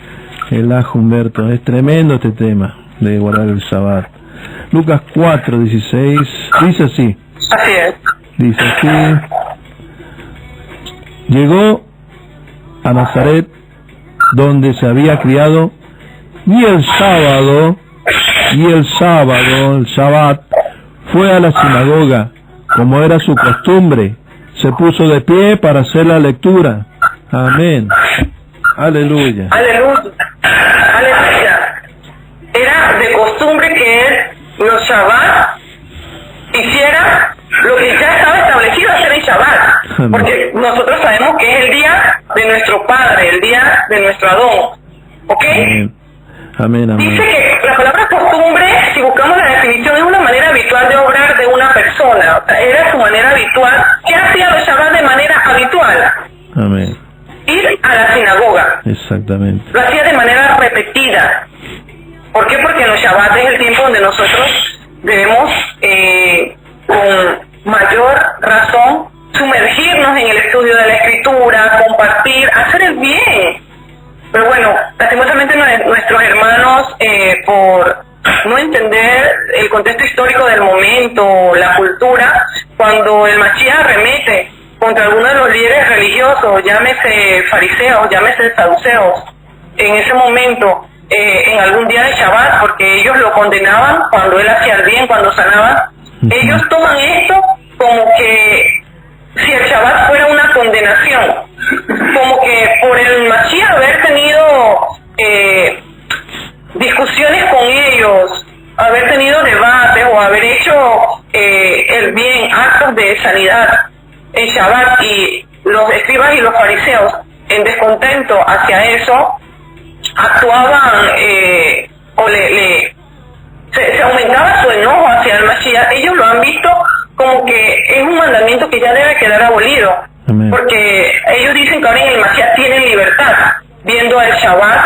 el ajo Humberto, es tremendo este tema de guardar el Shabbat. Lucas 4:16 dice así. Así es. Dice así: llegó a Nazaret, donde se había criado, y el sábado, el Shabbat, fue a la sinagoga, como era su costumbre. Se puso de pie para hacer la lectura. Amén. Aleluya. Aleluya. Aleluya. Era de costumbre que él, los Shabbat, hiciera lo que ya estaba establecido hacer en Shabbat. Amén. Porque nosotros sabemos que es el día de nuestro Padre, el día de nuestro Adón. ¿Ok? Amén. Amén, amén. Dice que la palabra costumbre, si buscamos la definición, es una manera habitual de obrar de una persona. O sea, era su manera habitual. ¿Qué hacía los Shabbat de manera habitual? Amén. Ir a la sinagoga. Exactamente. Lo hacía de manera repetida. ¿Por qué? Porque en los Shabbat es el tiempo donde nosotros debemos, con mayor razón, sumergirnos en el estudio de la Escritura, compartir, hacer el bien. Pero bueno, lastimosamente nuestros hermanos, por no entender el contexto histórico del momento, la cultura, cuando el Mashiach arremete contra algunos de los líderes religiosos, llámese fariseos, llámese saduceos, en ese momento, en algún día de Shabbat, porque ellos lo condenaban cuando él hacía el bien, cuando sanaba, ellos toman esto como que si el Shabbat fuera una condenación, como que por el Mashiach haber tenido discusiones con ellos, haber tenido debates o haber hecho el bien, actos de sanidad en Shabbat, y los escribas y los fariseos en descontento hacia eso actuaban o se aumentaba su enojo hacia el Mashiach. Ellos lo han visto como que es un mandamiento que ya debe quedar abolido. Amén. Porque ellos dicen que ahora en el Mashiach tienen libertad, viendo el Shabbat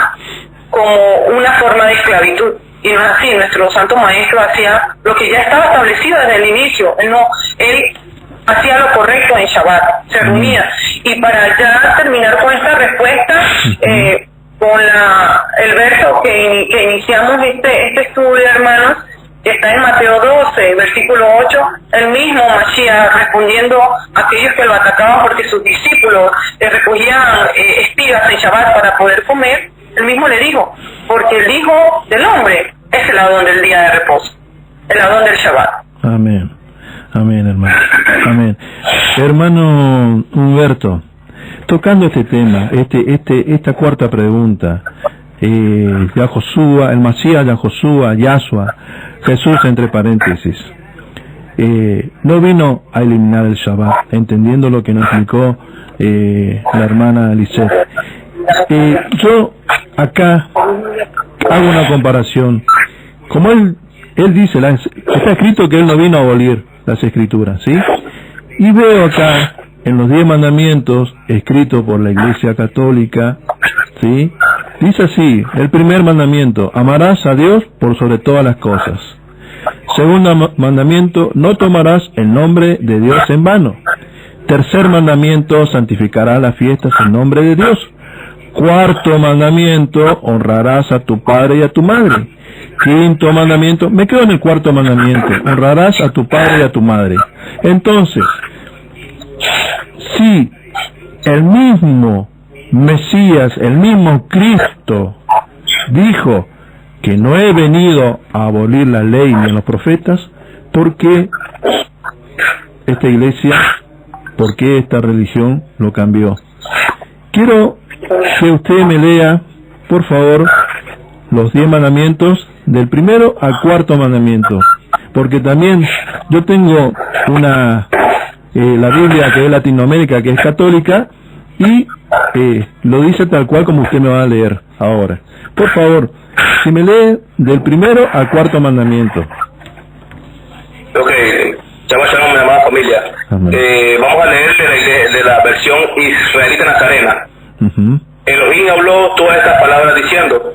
como una forma de esclavitud. Y no es así. Nuestro santo maestro hacía lo que ya estaba establecido desde el inicio. Él hacía lo correcto en Shabbat, se reunía. Y para ya terminar con esta respuesta, con el verso que iniciamos este estudio, hermanos, que está en Mateo 12, versículo 8, el mismo Mashiach respondiendo a aquellos que lo atacaban porque sus discípulos recogían espigas en Shabbat para poder comer, él mismo le dijo, porque el Hijo del Hombre es el Adón del día de reposo, el Adón del Shabbat. Amén, amén, hermano, amén. Hermano Humberto, tocando este tema, esta cuarta pregunta, Yahoshua, el Mashiach, Yahoshua, Yahshua, Jesús entre paréntesis, no vino a eliminar el Shabbat, entendiendo lo que nos explicó la hermana Lisette. Yo acá hago una comparación, como él dice, está escrito que él no vino a abolir las escrituras, ¿sí? Y veo acá en los 10 mandamientos escritos por la Iglesia Católica, ¿sí? Dice así, el primer mandamiento, amarás a Dios por sobre todas las cosas. Segundo mandamiento, no tomarás el nombre de Dios en vano. Tercer mandamiento, santificarás las fiestas en nombre de Dios. Cuarto mandamiento, honrarás a tu padre y a tu madre. Quinto mandamiento, me quedo en el cuarto mandamiento, honrarás a tu padre y a tu madre. Entonces, si el mismo Mesías, el mismo Cristo, dijo que no he venido a abolir la ley ni a los profetas, ¿por qué esta iglesia, por qué esta religión lo cambió? Quiero que usted me lea, por favor, los 10 mandamientos del primero al cuarto mandamiento, porque también yo tengo la Biblia que es Latinoamérica, que es católica, y lo dice tal cual como usted me va a leer ahora. Por favor, si me lee del primero al cuarto mandamiento. Ok, shalom, mi amada familia. Vamos a leer de la versión israelita nazarena. Elohim habló todas estas palabras diciendo: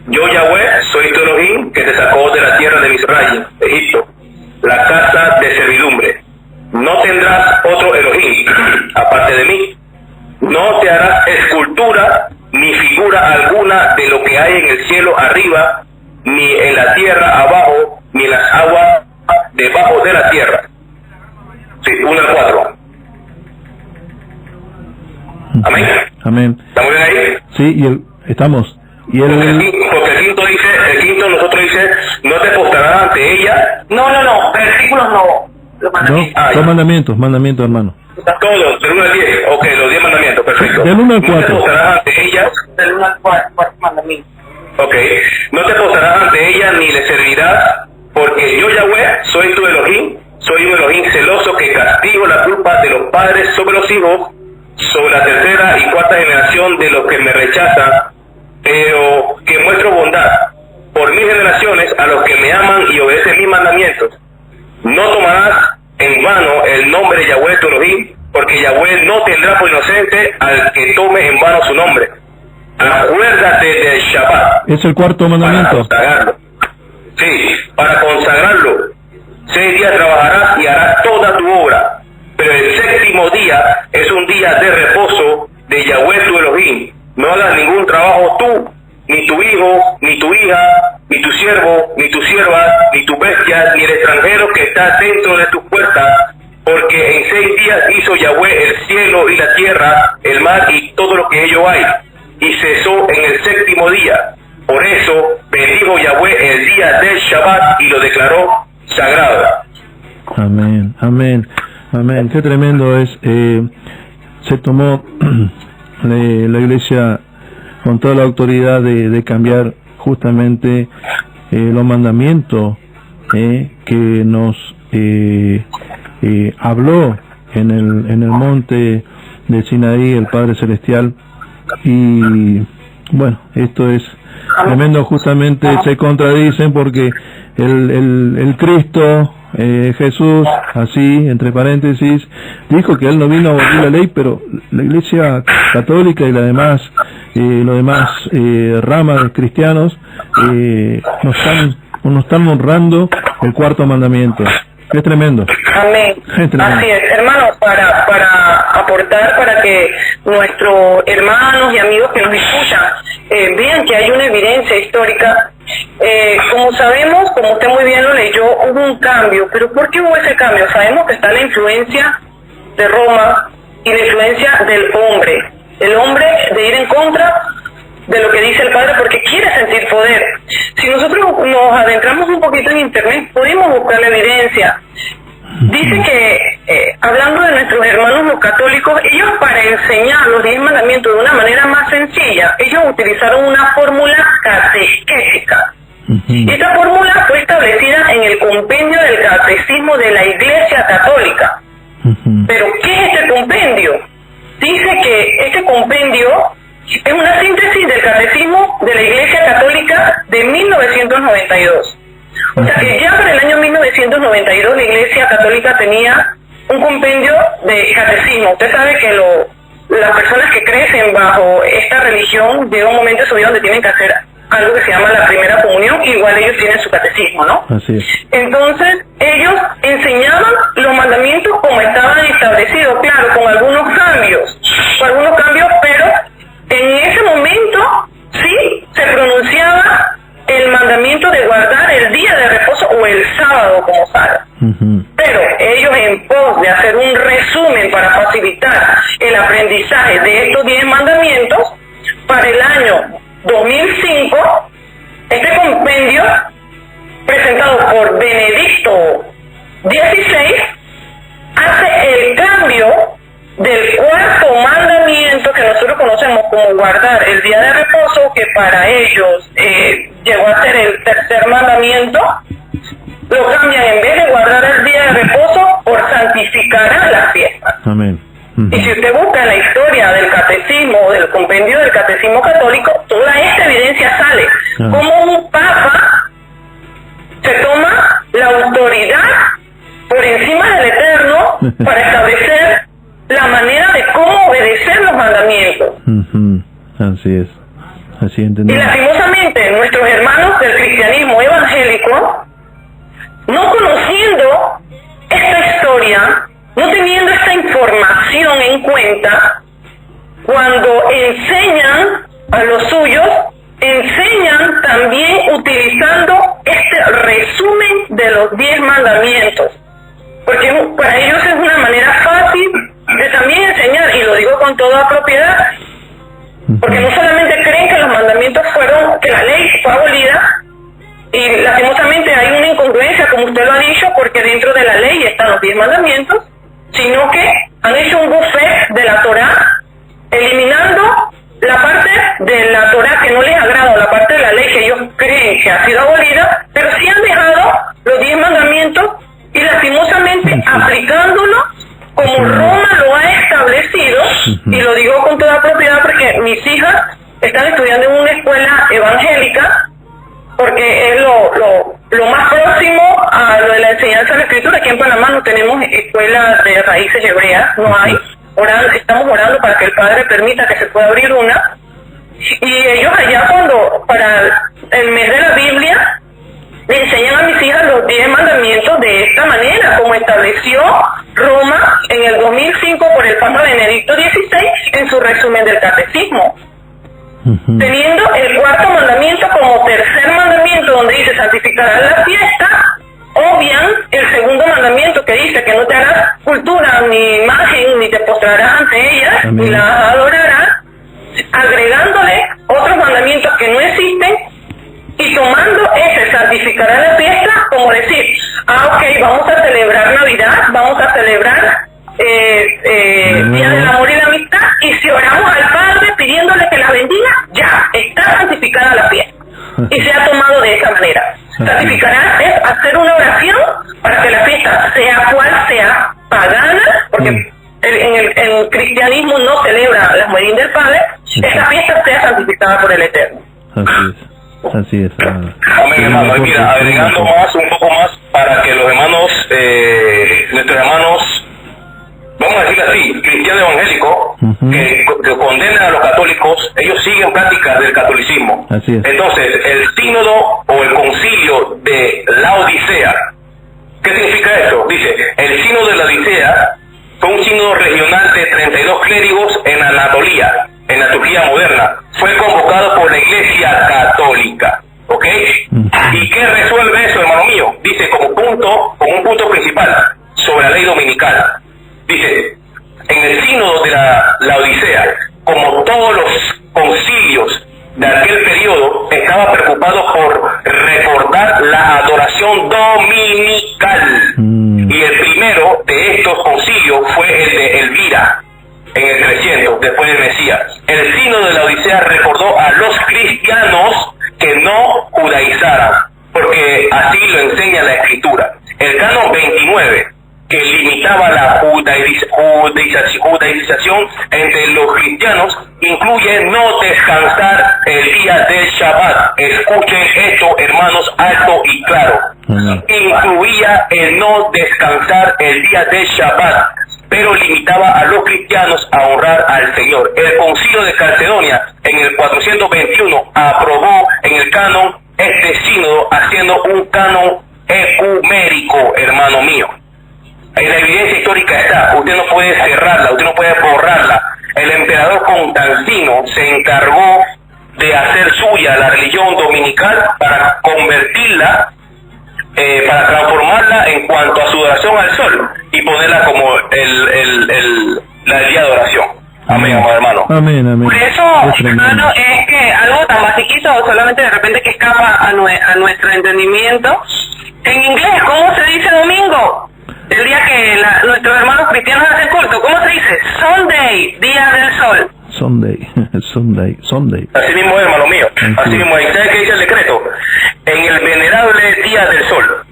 yo Yahweh soy tu Elohim que te sacó de la tierra de Misraim, Egipto, la casa de servidumbre. No tendrás otro Elohim aparte de mí. No te harás escultura ni figura alguna de lo que hay en el cielo arriba, ni en la tierra abajo, ni en las aguas debajo de la tierra. Sí, 1 al 4. Amén. Amén. ¿Estamos bien ahí? Sí, estamos. Y porque el quinto nosotros dice, no te postrarás ante ella. No, versículos no. Los mandamientos. No, son mandamientos, hermano. Todos, del 1 al 10. Ok, los 10 mandamientos, perfecto. Del 1 al 4. No te postrarás ante ella. Del 1 al 4 mandamientos. Ok, no te postrarás ante ella ni le servirás, porque yo Yahweh soy tu Elohim, soy un Elohim celoso que castigo la culpa de los padres sobre los hijos, sobre la tercera y cuarta generación de los que me rechazan, pero que muestro bondad por mis generaciones a los que me aman y obedecen mis mandamientos. No tomarás en vano el nombre de Yahweh tu Elohim, porque Yahweh no tendrá por inocente al que tome en vano su nombre. Acuérdate del Shabbat. Es el cuarto mandamiento. Para consagrarlo. 6 días trabajarás y harás toda tu obra, pero el séptimo día es un día de reposo de Yahweh tu Elohim. No hagas ningún trabajo tú, ni tu hijo, ni tu hija, ni tu siervo, ni tu sierva, ni tu bestia, ni el extranjero que está dentro de tus puertas, porque en 6 días hizo Yahweh el cielo y la tierra, el mar y todo lo que ello hay, y cesó en el séptimo día. Por eso bendijo Yahweh el día del Shabbat y lo declaró sagrado. Amén, amén, amén. Qué tremendo es. Se tomó la iglesia con toda la autoridad de cambiar justamente los mandamientos que nos habló en el monte de Sinaí el Padre Celestial. Y bueno, esto es tremendo, justamente se contradicen porque el Cristo, Jesús, así, entre paréntesis, dijo que él no vino a abolir la ley, pero la Iglesia Católica y los demás ramas de cristianos nos están honrando el cuarto mandamiento. Es tremendo. Amén. Es tremendo. Así es, hermanos, para aportar, para que nuestros hermanos y amigos que nos escuchan vean que hay una evidencia histórica. Como sabemos, como usted muy bien lo leyó, hubo un cambio. ¿Pero por qué hubo ese cambio? Sabemos que está la influencia de Roma y la influencia del hombre. El hombre de ir en contra de lo que dice el Padre porque quiere sentir poder. Si nosotros nos adentramos un poquito en internet, podemos buscar la evidencia. Dice que, hablando de nuestros hermanos los católicos, ellos para enseñar los 10 mandamientos de una manera más sencilla, ellos utilizaron una fórmula catequética. Esta fórmula fue establecida en el compendio del catecismo de la Iglesia Católica. Pero, ¿qué es este compendio? Dice que este compendio es una síntesis del catecismo de la Iglesia Católica de 1992. O sea que ya para el año 1992 la Iglesia Católica tenía un compendio de catecismo. Usted sabe que las personas que crecen bajo esta religión llega un momento de su vida donde tienen que hacer algo que se llama la primera comunión, igual ellos tienen su catecismo, ¿no? Así es. Entonces ellos enseñaban los mandamientos como estaban establecidos, claro, con el sábado como sal. Pero ellos, en pos de hacer un resumen para facilitar el aprendizaje de estos 10 mandamientos, para el año 2005, este compendio, presentado por Benedicto XVI, hace el cambio del cuarto mandamiento que nosotros conocemos como guardar el día de reposo, que para ellos llegó a ser el tercer mandamiento. Lo cambian, en vez de guardar el día de reposo, por santificar las fiestas. Amén. Y si usted busca en la historia del catecismo, del compendio del catecismo católico, toda esta evidencia sale. Como un papa se toma la autoridad por encima del Eterno para establecer la manera de cómo obedecer los mandamientos. Así es. Así Y entendemos. lastimosamente, nuestros hermanos del cristianismo evangélico, no conociendo esta historia, no teniendo esta información en cuenta, cuando enseñan a los suyos, enseñan también utilizando este resumen de los 10 mandamientos, porque para ellos es una manera fácil de también enseñar, y lo digo con toda propiedad, porque no solamente creen que los mandamientos que la ley fue abolida, y lastimosamente hay una incongruencia, como usted lo ha dicho, porque dentro de la ley están los 10 mandamientos, sino que han hecho un buffet de la Torá, eliminando la parte de la Torá que no les agrada, o la parte de la ley que ellos creen que ha sido abolida, pero sí han dejado los 10 mandamientos y lastimosamente aplicándolo como Roma lo ha establecido, y lo digo con toda propiedad porque mis hijas están estudiando en una escuela evangélica, porque es lo más próximo a lo de la enseñanza de la escritura. Aquí en Panamá no tenemos escuelas de raíces hebreas, no hay. Estamos orando para que el Padre permita que se pueda abrir una, y ellos allá, cuando para el mes de la Biblia, le enseñan a mis hijas los 10 mandamientos de esta manera, como estableció Roma en el 2005 por el Papa Benedicto XVI en su resumen del catecismo. Teniendo el cuarto mandamiento como tercer mandamiento, donde dice santificarás la fiesta, obvian el segundo mandamiento que dice que no te harás cultura ni imagen, ni te postrarás ante ellas, ni las adorarás, agregándole otros mandamientos que no existen, y tomando ese santificará la fiesta como decir, ok, vamos a celebrar Navidad, vamos a celebrar Día del Amor y la Amistad, y si oramos al Padre pidiéndole que la bendiga, ya está santificada la fiesta, y se ha tomado de esa manera. Santificarás es hacer una oración para que la fiesta, sea cual sea, pagana, porque en el cristianismo no celebra la muerte del Padre, esta fiesta sea santificada por el Eterno. Así es. Amén, hermano. Y mira, agregando un poco más, para que los hermanos, nuestros hermanos, vamos a decirlo así, cristianos evangélicos, que condenan a los católicos, ellos siguen prácticas del catolicismo. Así es. Entonces, el sínodo o el concilio de Laodicea, ¿qué significa eso? Dice, el sínodo de Laodicea fue un sínodo regional de 32 clérigos en Anatolia, en la Turquía moderna. Fue convocado por la Iglesia Católica, ¿ok? ¿Y qué resuelve eso, hermano mío? Dice, como un punto principal sobre la ley dominical. Dice, en el sínodo de la Odisea, como todos los concilios de aquel periodo, estaba preocupado por recordar la adoración dominical. Y el primero de estos concilios fue el de Elvira, en el 300, después del Mesías. El sínodo de la Odisea recordó a los cristianos que no judaizaran, porque así lo enseña la Escritura. El canon 29, que limitaba la judaización entre los cristianos, incluye no descansar el día del Shabbat. Escuchen esto, hermanos, alto y claro. Incluía el no descansar el día del Shabbat, pero limitaba a los cristianos a honrar al Señor. El concilio de Calcedonia, en el 421, aprobó en el canon este sínodo, haciendo un canon ecumérico, hermano mío. En la evidencia histórica está, usted no puede cerrarla, usted no puede borrarla. El emperador Constantino se encargó de hacer suya la religión dominical para convertirla para transformarla en cuanto a su adoración al sol y ponerla como la día de oración. Amén, amado hermano. Amén, amén. Por eso, hermano, es que algo tan basiquito, solamente de repente que escapa a nuestro entendimiento. En inglés, ¿cómo se dice domingo? El día que nuestros hermanos cristianos hacen culto, ¿cómo se dice? Sunday, día del sol. Sunday. Así mismo, hermano mío. Así mismo, ¿sabes qué dice el decreto? En el venerable día del sol,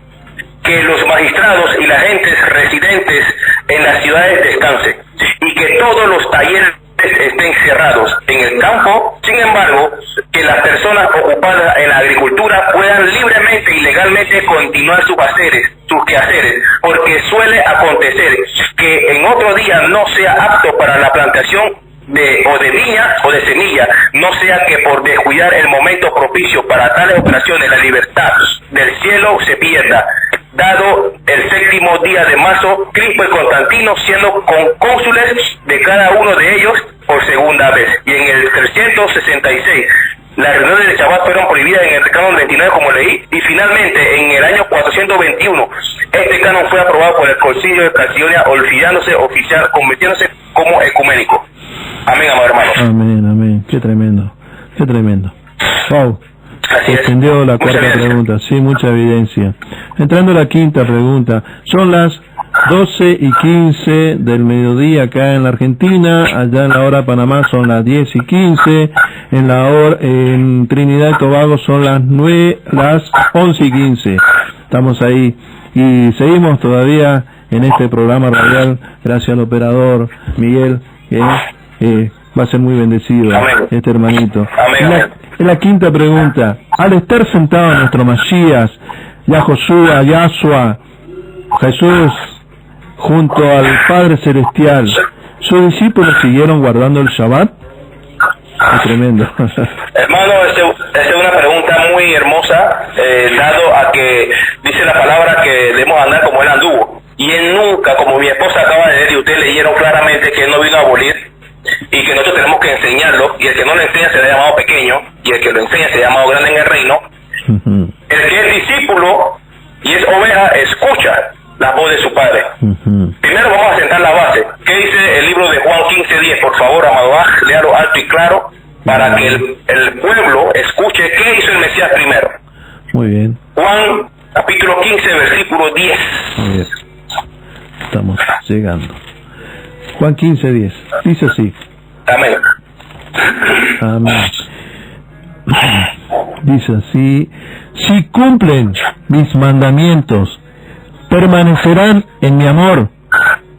que los magistrados y las gentes residentes en las ciudades descansen, y que todos los talleres estén cerrados en el campo. Sin embargo, que las personas ocupadas en la agricultura puedan libremente y legalmente continuar sus quehaceres, porque suele acontecer que en otro día no sea apto para la plantación de viña o de semilla, no sea que por descuidar el momento propicio para tales operaciones la libertad del cielo se pierda, dado el 7º día de marzo, Crispo y Constantino siendo cónsules de cada uno de ellos por segunda vez. Y en el 366 las reuniones de Shabbat fueron prohibidas en el canon 29, como leí, y finalmente en el año 421 este canon fue aprobado por el Concilio de Calcedonia, convirtiéndose como ecuménico. Amén, amado hermano. Amén. Qué tremendo. Wow. Extendió la cuarta pregunta. Sí, mucha evidencia. Entrando a la quinta pregunta. Son las 12:15 del mediodía acá en la Argentina. Allá en la hora de Panamá son las 10:15. En Trinidad y Tobago son las 11:15. Estamos ahí. Y seguimos todavía en este programa radial. Gracias al operador Miguel. Va a ser muy bendecido. Amén. Este hermanito. Amén. La quinta pregunta. Al estar sentado nuestro Masías, Yahshua, Jesús, junto al Padre Celestial, ¿sus discípulos siguieron guardando el Shabbat? Es tremendo. Hermano, esa es una pregunta muy hermosa, dado a que dice la palabra que debemos andar como él anduvo. Y él nunca, como mi esposa acaba de leer y ustedes leyeron claramente, que él no vino a abolir y que nosotros tenemos que enseñarlo, y el que no lo enseña se le ha llamado pequeño, y el que lo enseña se le ha llamado grande en el reino. El que es discípulo y es oveja escucha la voz de su padre. Primero vamos a sentar la base. ¿Qué dice el libro de Juan 15:10? Por favor, amado, léalo alto y claro para que el pueblo escuche qué hizo el Mesías primero. Muy bien. Juan capítulo 15, versículo 10. Muy bien. Estamos llegando. Juan 15:10. Dice así. Amén. Amén. Dice así: si cumplen mis mandamientos, permanecerán en mi amor,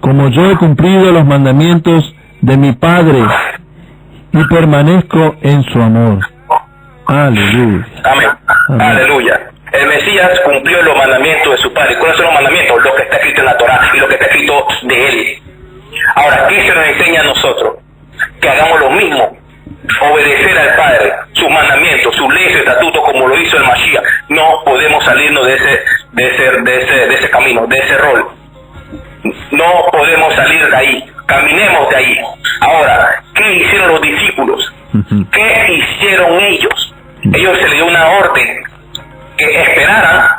como yo he cumplido los mandamientos de mi Padre y permanezco en su amor. Aleluya. Amén. Amén. Aleluya. El Mesías cumplió los mandamientos de su Padre. ¿Cuáles son los mandamientos? Lo que está escrito en la Torá y lo que está escrito de Él. Ahora, ¿qué se nos enseña a nosotros? Que hagamos lo mismo. Obedecer al Padre, sus mandamientos, sus leyes, estatutos, como lo hizo el Mashiach. No podemos salirnos de ese camino, de ese rol. No podemos salir de ahí. Caminemos de ahí. Ahora, ¿qué hicieron los discípulos? ¿Qué hicieron ellos? Ellos se les dio una orden que esperaran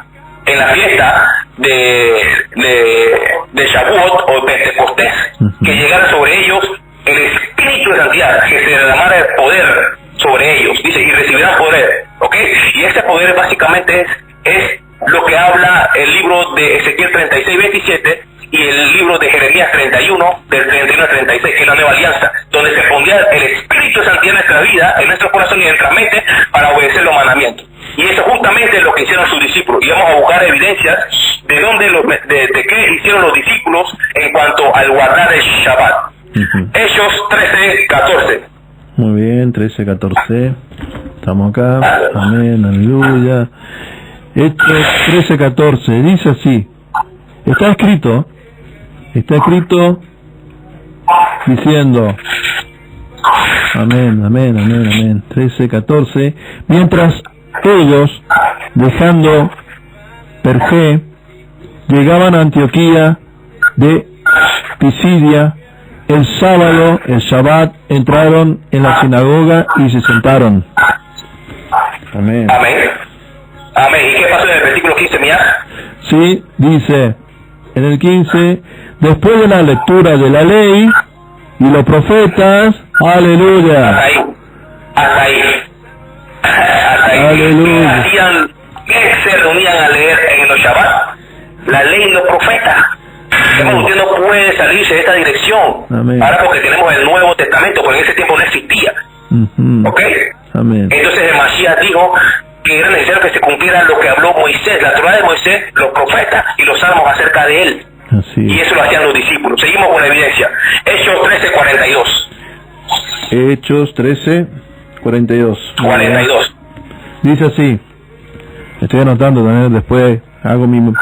en la fiesta de Shavuot o Pentecostés, que llegara sobre ellos el Espíritu de Santidad, que se derramara el poder sobre ellos, dice, y recibirán poder, ¿ok? Y ese poder básicamente es lo que habla el libro de Ezequiel 36:27 y el libro de Jeremías 31, del 31 al 36, que es la nueva alianza, donde se pondría el Espíritu de Santidad en nuestra vida, en nuestro corazón y en nuestra mente, para obedecer los mandamientos. Y eso justamente es lo que hicieron sus discípulos. Y vamos a buscar evidencias de dónde de qué hicieron los discípulos en cuanto al guardar el Shabbat. Hechos 13:14. Muy bien, 13:14. Estamos acá. Amén, aleluya. Hechos 13:14. Dice así. Está escrito diciendo, amén. 13:14. Mientras ellos, dejando Perge, llegaban a Antioquía de Pisidia, el sábado, el Shabbat, entraron en la sinagoga y se sentaron. Amén. Amén. ¿Y qué pasó en el versículo 15, mía? ¿sí? Dice en el 15, después de la lectura de la ley y los profetas, aleluya. Hasta ahí. Aleluya. ¿Qué se reunían a leer en los Shabbat? La ley y los profetas. Usted no puede salirse de esta dirección. Amén. Ahora porque tenemos el Nuevo Testamento, pero en ese tiempo no existía. ¿Ok? Amén. Entonces el Mashiach dijo que era necesario que se cumpliera lo que habló Moisés, la Torá de Moisés, los profetas y los salmos acerca de él. Así. Y eso lo hacían los discípulos. Seguimos con la evidencia. Hechos 13:42. Hechos 13:42. 42. Dice así. Estoy anotando también, después hago mi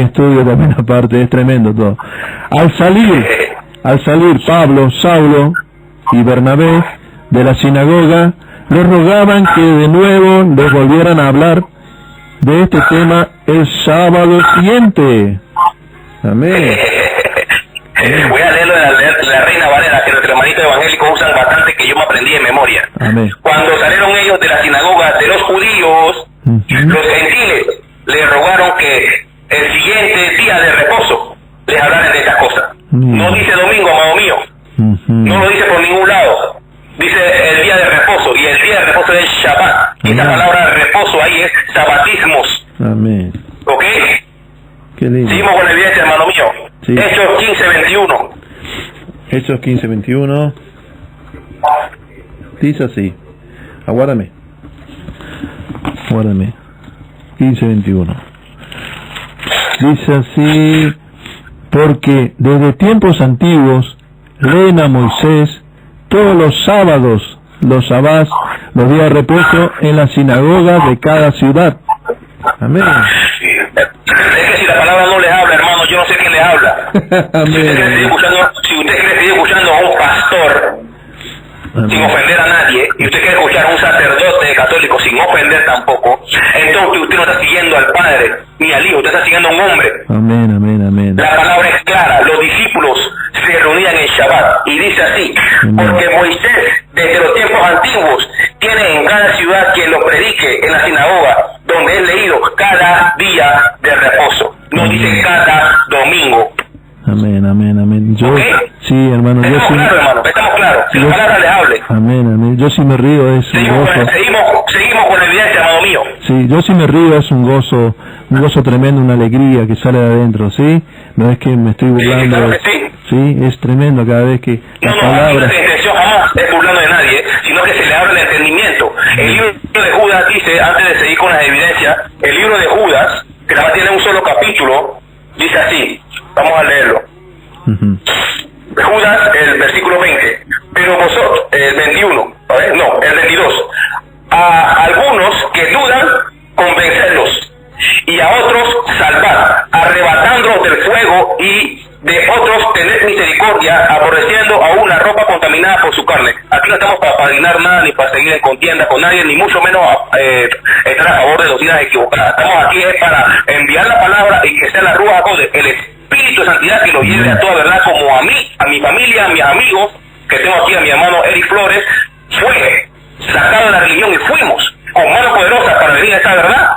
estudio también aparte, es tremendo todo. Al salir Pablo, Saulo y Bernabé de la sinagoga, les rogaban que de nuevo les volvieran a hablar de este tema el sábado siguiente. Amén. Voy a leerlo de la Reina Valera, que nuestros hermanitos evangélicos usan bastante, que yo me aprendí de memoria. Amén. Cuando salieron ellos de la sinagoga de los judíos, los gentiles les rogaron que el siguiente día de reposo les hablaran de estas cosas. No dice domingo, amado mío. No lo dice por ningún lado. Dice el día de reposo, y el día de reposo es Shabbat. Y esta palabra reposo ahí es sabatismos. Amén. ¿Ok? Qué lindo. Seguimos con la evidencia, hermano mío. Sí. Hechos 15:21. Hechos 15:21. Dice así. Aguárdame. 15:21. Dice así, porque desde tiempos antiguos leen a Moisés todos los sábados, los sabás, los días de reposo en las sinagogas de cada ciudad. Amén. Es que si la palabra no les habla, hermano, yo no sé quién le habla. Amén. Si usted quiere seguir escuchando a un pastor, sin ofender a nadie, y usted quiere escuchar a un sacerdote católico sin ofender tampoco, entonces usted no está siguiendo al Padre ni al Hijo, usted está siguiendo a un hombre. Amén, amén, amén. La palabra es clara, los discípulos se reunían en Shabbat, y dice así, porque Moisés, desde los tiempos antiguos, tiene en cada ciudad quien lo predique en la sinagoga, donde es leído cada día de reposo. No dice cada domingo. Amén, amén, amén. Yo, ¿Okay? sí, hermano, yo Estamos sí. claros, hermano, estamos claros. Si la palabra le hable. Amén, amén. Yo sí me río, es un gozo. Seguimos con la evidencia, hermano mío. Sí, yo sí me río, es un gozo tremendo, una alegría que sale de adentro, ¿sí? No es que me estoy burlando. Claro que sí. Sí, es tremendo cada vez que las palabras. No, nuestra intención jamás es burlando de nadie, sino que se le abre el entendimiento. El libro de Judas dice, antes de seguir con las evidencias, el libro de Judas, que nada más tiene un solo capítulo, dice así, vamos a leerlo. Judas, el versículo 20, pero vosotros, el 21, no, el 22, a algunos que dudan, convencerlos, y a otros salvad, arrebatándolos del fuego, y de otros tened misericordia, aborreciendo aún la ropa contaminada por su carne. Aquí no estamos para padrinar nada, ni para seguir en contienda con nadie, ni mucho menos estar a favor de doctrinas equivocadas. Estamos aquí es para enviar la palabra y que sea la Ruach HaKodesh, el Espíritu de Santidad, que lo lleve a toda verdad, como a mí, a mi familia, a mis amigos, que tengo aquí a mi hermano Eric Flores, fue sacado de la religión y fuimos con mano poderosa para venir a esta verdad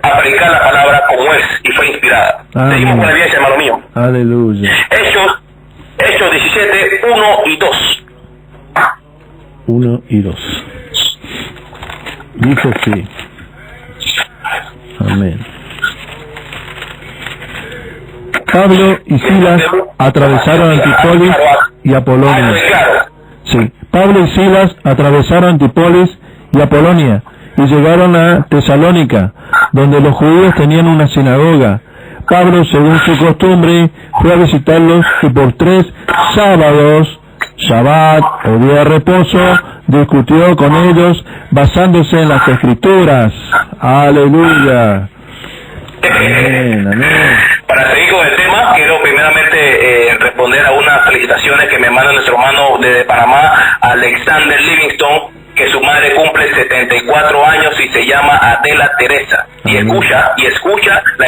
a predicar la palabra como es y fue inspirada. Amén. Seguimos con la evidencia, hermano mío. Aleluya. Hechos 17, 1 y 2. 1 y 2. Dice así. Amén. Pablo y Silas atravesaron Antípolis y Apolonia. Sí, Pablo y Silas atravesaron Antípolis y Apolonia y llegaron a Tesalónica, donde los judíos tenían una sinagoga. Pablo, según su costumbre, fue a visitarlos y por 3 sábados, Shabbat o día de reposo, discutió con ellos basándose en las Escrituras. Aleluya. Amén, amén. Para seguir con el tema, quiero primeramente responder a unas felicitaciones que me manda nuestro hermano desde Panamá, Alexander Livingston, que su madre cumple 74 años y se llama Adela Teresa. Y escucha la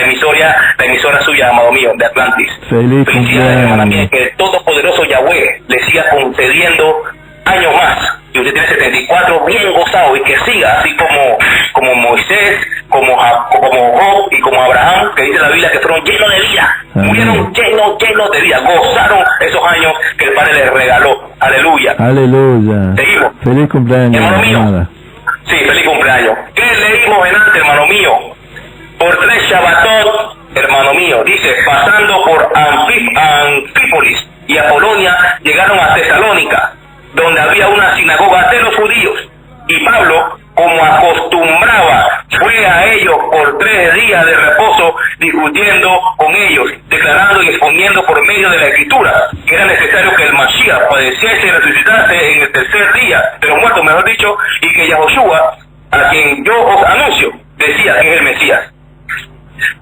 emisora suya, amado mío, de Atlantis. Feliz cumpleaños. Que el todopoderoso Yahweh le siga concediendo años más. Y usted tiene 74 bien gozado y que siga así como Moisés, como Job y como Abraham, que que dice la Biblia que fueron llenos de vida, murieron llenos de vida, gozaron esos años que el Padre les regaló. Aleluya. Aleluya. Seguimos. Feliz cumpleaños. Hermano mío. Nada. Sí, feliz cumpleaños. ¿Qué leímos en antes, hermano mío? Por 3 Shabbatot, hermano mío, dice, pasando por Anfípolis y Apolonia, llegaron a Tesalónica, donde había una sinagoga de los judíos. Y Pablo, como acostumbraba, fue a ellos por 3 días de reposo, discutiendo con ellos, declarando y exponiendo por medio de la Escritura que era necesario que el Mashiach padeciese y resucitase en el 3er día de los muertos, mejor dicho, y que Yahoshua, a quien yo os anuncio, decía que es el Mesías.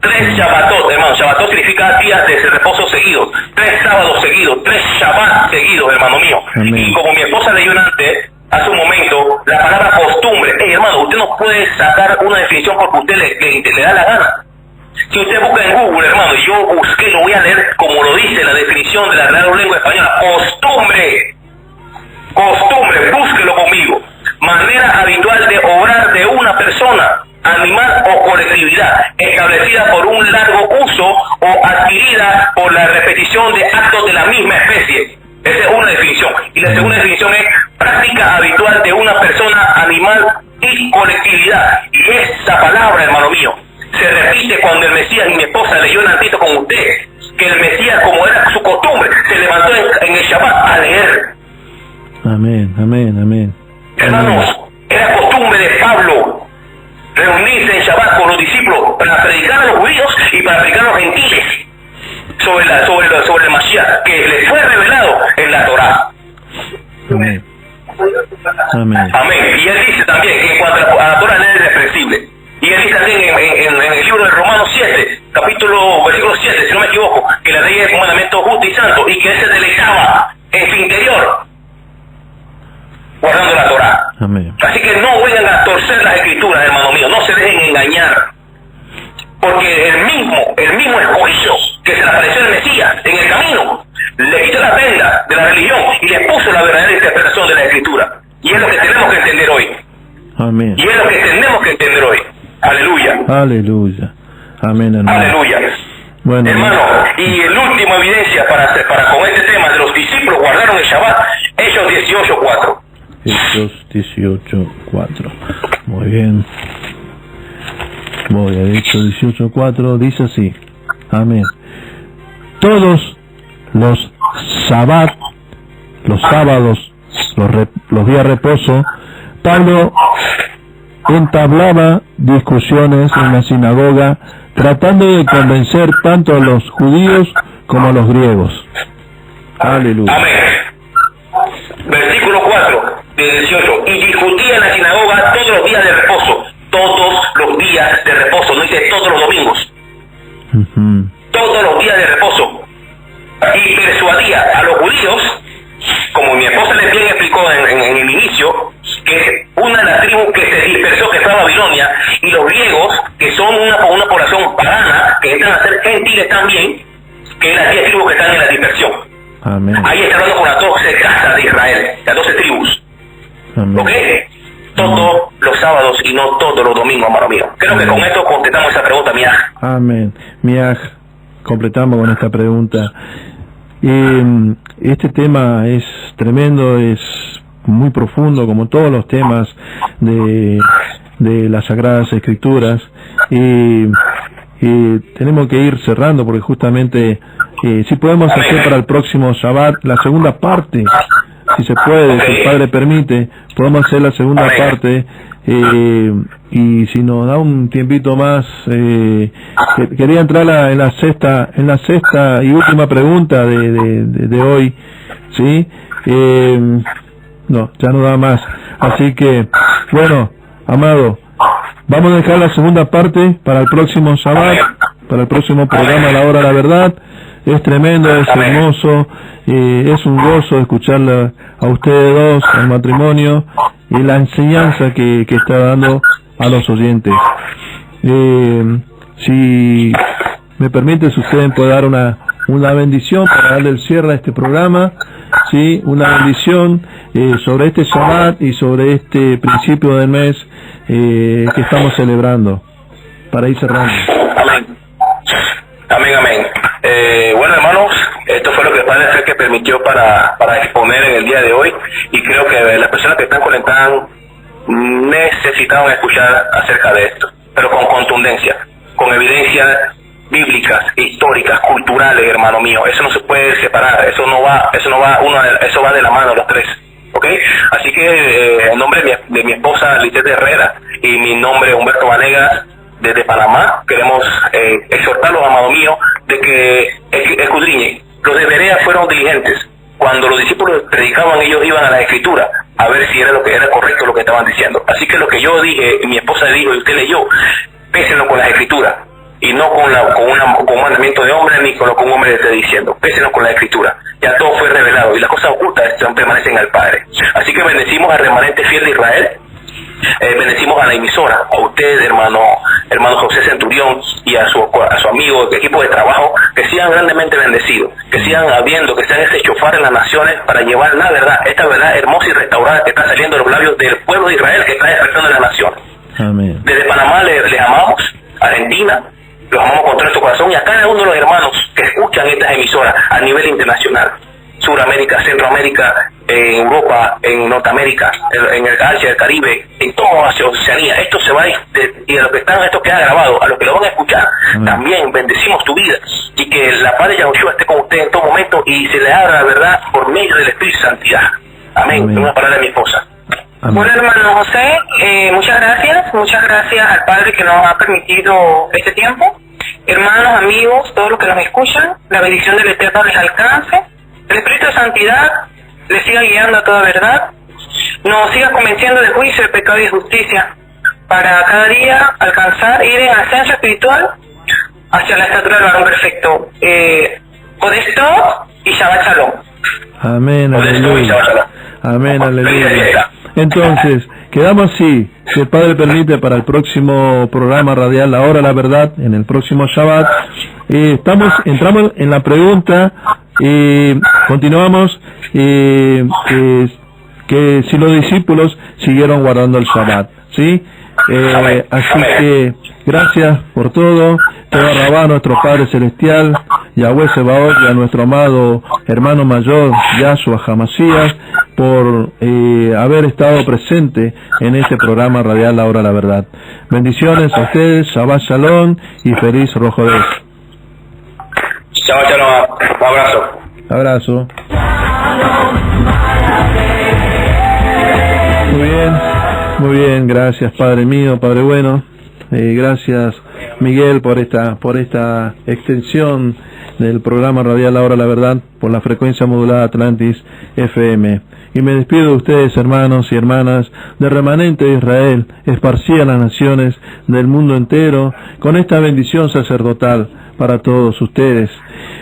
3 Shabbatot, hermano. Shabbatot significa días de reposo seguidos, 3 sábados seguidos, 3 Shabbat seguidos, hermano mío. Amén. Y como mi esposa leyó antes, hace un momento, la palabra costumbre. Hermano, usted no puede sacar una definición porque usted le da la gana. Si usted busca en Google, hermano, y yo busqué, lo voy a leer como lo dice la definición de la Real Lengua Española. Costumbre. Costumbre, búsquelo conmigo. Manera habitual de obrar de una persona, animal o colectividad, establecida por un largo uso o adquirida por la repetición de actos de la misma especie. Esa es una definición. Y la segunda definición es práctica habitual de una persona, animal y colectividad. Y esa palabra, hermano mío, se repite cuando el Mesías, y mi esposa leyó en antito con usted, que el Mesías, como era su costumbre, se levantó en el Shabbat a leer. Amén, amén, amén. Hermanos, era costumbre de Pablo reunirse en Shabbat con los discípulos para predicar a los judíos y para predicar a los gentiles sobre el Mashiach, que les fue revelado en la Torá. Amén. Amén. Amén. Y él dice también que en cuanto a la Torá es irreprensible. Y él dice también en el libro de Romanos 7, versículo 7, si no me equivoco, que la ley es un mandamiento justo y santo, y que él se deleitaba en su interior guardando la Torá. Amén. Así que no vengan a torcer las escrituras, hermano mío, no se dejen engañar. Porque el mismo escogido que se le apareció el Mesías en el camino, le quitó la venda de la religión y le puso la verdadera interpretación de la escritura. Y es lo que tenemos que entender hoy. Amén. Y es lo que tenemos que entender hoy. Aleluya. Aleluya. Amén, hermano. Aleluya. Bueno, hermano, y el último evidencia para con este tema de los discípulos guardaron el Shabbat, Hechos 18:4. Hechos 18:4. Muy bien. Voy a Hechos 18:4. Dice así. Amén. Todos los sábados, los días de reposo, Pablo entablaba discusiones en la sinagoga, tratando de convencer tanto a los judíos como a los griegos. Aleluya. Amén. Versículo 4 de 18. Y discutía en la sinagoga todos los días de reposo. Todos los días de reposo. No dice todos los domingos. Todos los días de reposo. Y persuadía a los judíos, como mi esposa les bien explicó en el inicio, que una de las tribus que se dispersó, que fue Babilonia, y los griegos, que son una población pagana, que entran a ser gentiles también, que es las 10 tribus que están en la dispersión. Amén. Ahí está hablando con las 12 casas de Israel, las 12 tribus. Amén. ¿Ok? Todos los sábados y no todos los domingos, hermano mío. Creo que con esto contestamos esa pregunta, Miaj. Amén. Miaj, completamos con esta pregunta. Este tema es tremendo, es muy profundo, como todos los temas de las Sagradas Escrituras, y tenemos que ir cerrando, porque justamente si podemos hacer para el próximo Shabbat la segunda parte, si se puede, si el Padre permite, podemos hacer la segunda parte, y si nos da un tiempito más, quería entrar en la sexta y última pregunta de hoy, ¿sí? No, ya no da más. Así que, bueno, amado, vamos a dejar la segunda parte para el próximo Shabbat, para el próximo programa La Hora de la Verdad. Es tremendo, es hermoso, es un gozo escucharla a ustedes dos, al matrimonio, y la enseñanza que está dando a los oyentes. Si me permite, si ustedes pueden dar una bendición para darle el cierre a este programa, sí, una bendición sobre este Shabbat y sobre este principio del mes que estamos celebrando, para ir cerrando. Amén. Amén, amén. Bueno, hermanos, esto fue lo que el Padre Fred que permitió para exponer en el día de hoy, y creo que las personas que están conectadas necesitaban escuchar acerca de esto, pero con contundencia, con evidencias bíblicas, históricas, culturales, hermano mío. Eso no se puede separar, eso va de la mano los tres, ¿ok? Así que en nombre de mi esposa Lisette Herrera y mi nombre Humberto Vanegas desde Panamá, queremos exhortarlos, amado mío, de que escudriñen. Los de Berea fueron diligentes. Cuando los discípulos predicaban, ellos iban a la Escritura a ver si era lo que era correcto lo que estaban diciendo. Así que lo que yo dije, mi esposa dijo y usted leyó, pésenlo con las Escrituras, y no con un mandamiento de hombre ni con lo que un hombre le esté diciendo. Pésenlo con la Escritura. Ya todo fue revelado y las cosas ocultas permanecen al Padre. Así que bendecimos al remanente fiel de Israel. Bendecimos a la emisora, a usted, hermano José Centurión, y a su amigo, equipo de trabajo, que sigan grandemente bendecidos, que sigan habiendo, que sean ese chofar en las naciones para llevar la verdad, esta verdad hermosa y restaurada que está saliendo de los labios del pueblo de Israel, que está despertando en las naciones. Amén. Desde Panamá les amamos, Argentina, los amamos con todo nuestro corazón, y a cada uno de los hermanos que escuchan estas emisoras a nivel internacional. Suramérica, Centroamérica, en Europa, en Norteamérica, en el Asia, el Caribe, en toda Oceanía. Esto se va y a los que están, esto queda grabado, a los que lo van a escuchar, también bendecimos tu vida, y que la paz de Yahushua esté con usted en todo momento y se le abra la verdad por medio del Espíritu de Santidad. Amén. Una palabra de mi esposa. Amén. Bueno, hermano José, muchas gracias al Padre que nos ha permitido este tiempo. Hermanos, amigos, todos los que nos escuchan, la bendición del Eterno les alcance. El Espíritu de Santidad les siga guiando a toda verdad, nos siga convenciendo de juicio, de pecado y de justicia, para cada día alcanzar, ir en ascenso espiritual hacia la estatura del varón perfecto. Codesto y Shabbat Shalom. Amén, aleluya. Amén, aleluya. Entonces, quedamos así. Si el Padre permite, para el próximo programa radial, La Hora de la Verdad, en el próximo Shabbat, entramos en la pregunta. Continuamos que si los discípulos siguieron guardando el Shabbat, ¿sí? Así que gracias por todo. Te Rabá, nuestro Padre Celestial, Yahweh Sebaot, y a nuestro amado hermano mayor Yahshua Hamashiach por haber estado presente en este programa radial La Hora de la Verdad. Bendiciones a ustedes, Shabbat Shalom y feliz Rojo Des. Chao, un abrazo. Abrazo. Muy bien, gracias Padre mío, Padre bueno. Gracias Miguel por esta extensión del programa radial La Hora de la Verdad por la frecuencia modulada Atlantis FM. Y me despido de ustedes, hermanos y hermanas del remanente de Israel, esparcida en las naciones del mundo entero, con esta bendición sacerdotal para todos ustedes.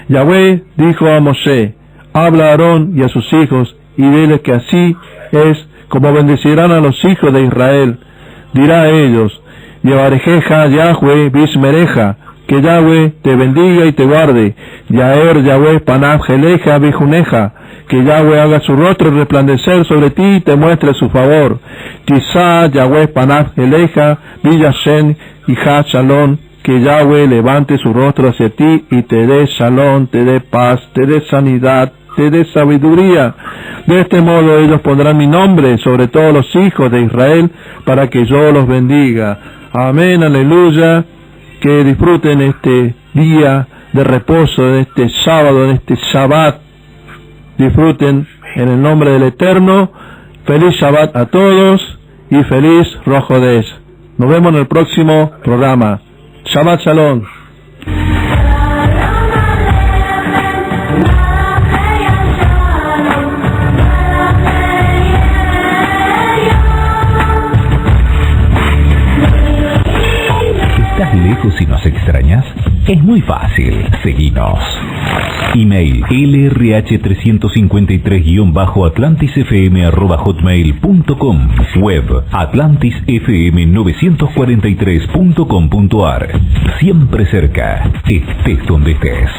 Yahweh dijo a Moshe: habla a Aarón y a sus hijos y diles que así es como bendecirán a los hijos de Israel. Dirá a ellos: Yevarejeja Yahweh Bismereja, que Yahweh te bendiga y te guarde. Yaer Yahweh Panav Jeleja Bijuneja, que Yahweh haga su rostro resplandecer sobre ti y te muestre su favor. Tisa Yahweh Panav Jeleja Villashen Hija Shalom, que Yahweh levante su rostro hacia ti y te dé shalom, te dé paz, te dé sanidad, te dé sabiduría. De este modo ellos pondrán mi nombre sobre todos los hijos de Israel para que yo los bendiga. Amén, aleluya. Que disfruten este día de reposo, en este sábado, en este Shabbat. Disfruten en el nombre del Eterno. Feliz Shabbat a todos y feliz Rosh Hodesh. Nos vemos en el próximo programa. Shabbat Shalom. ¿Estás lejos y nos extrañas? Es muy fácil, seguinos. Email lrh353-atlantisfm@hotmail.com. Web atlantisfm943.com.ar. Siempre cerca, estés donde estés.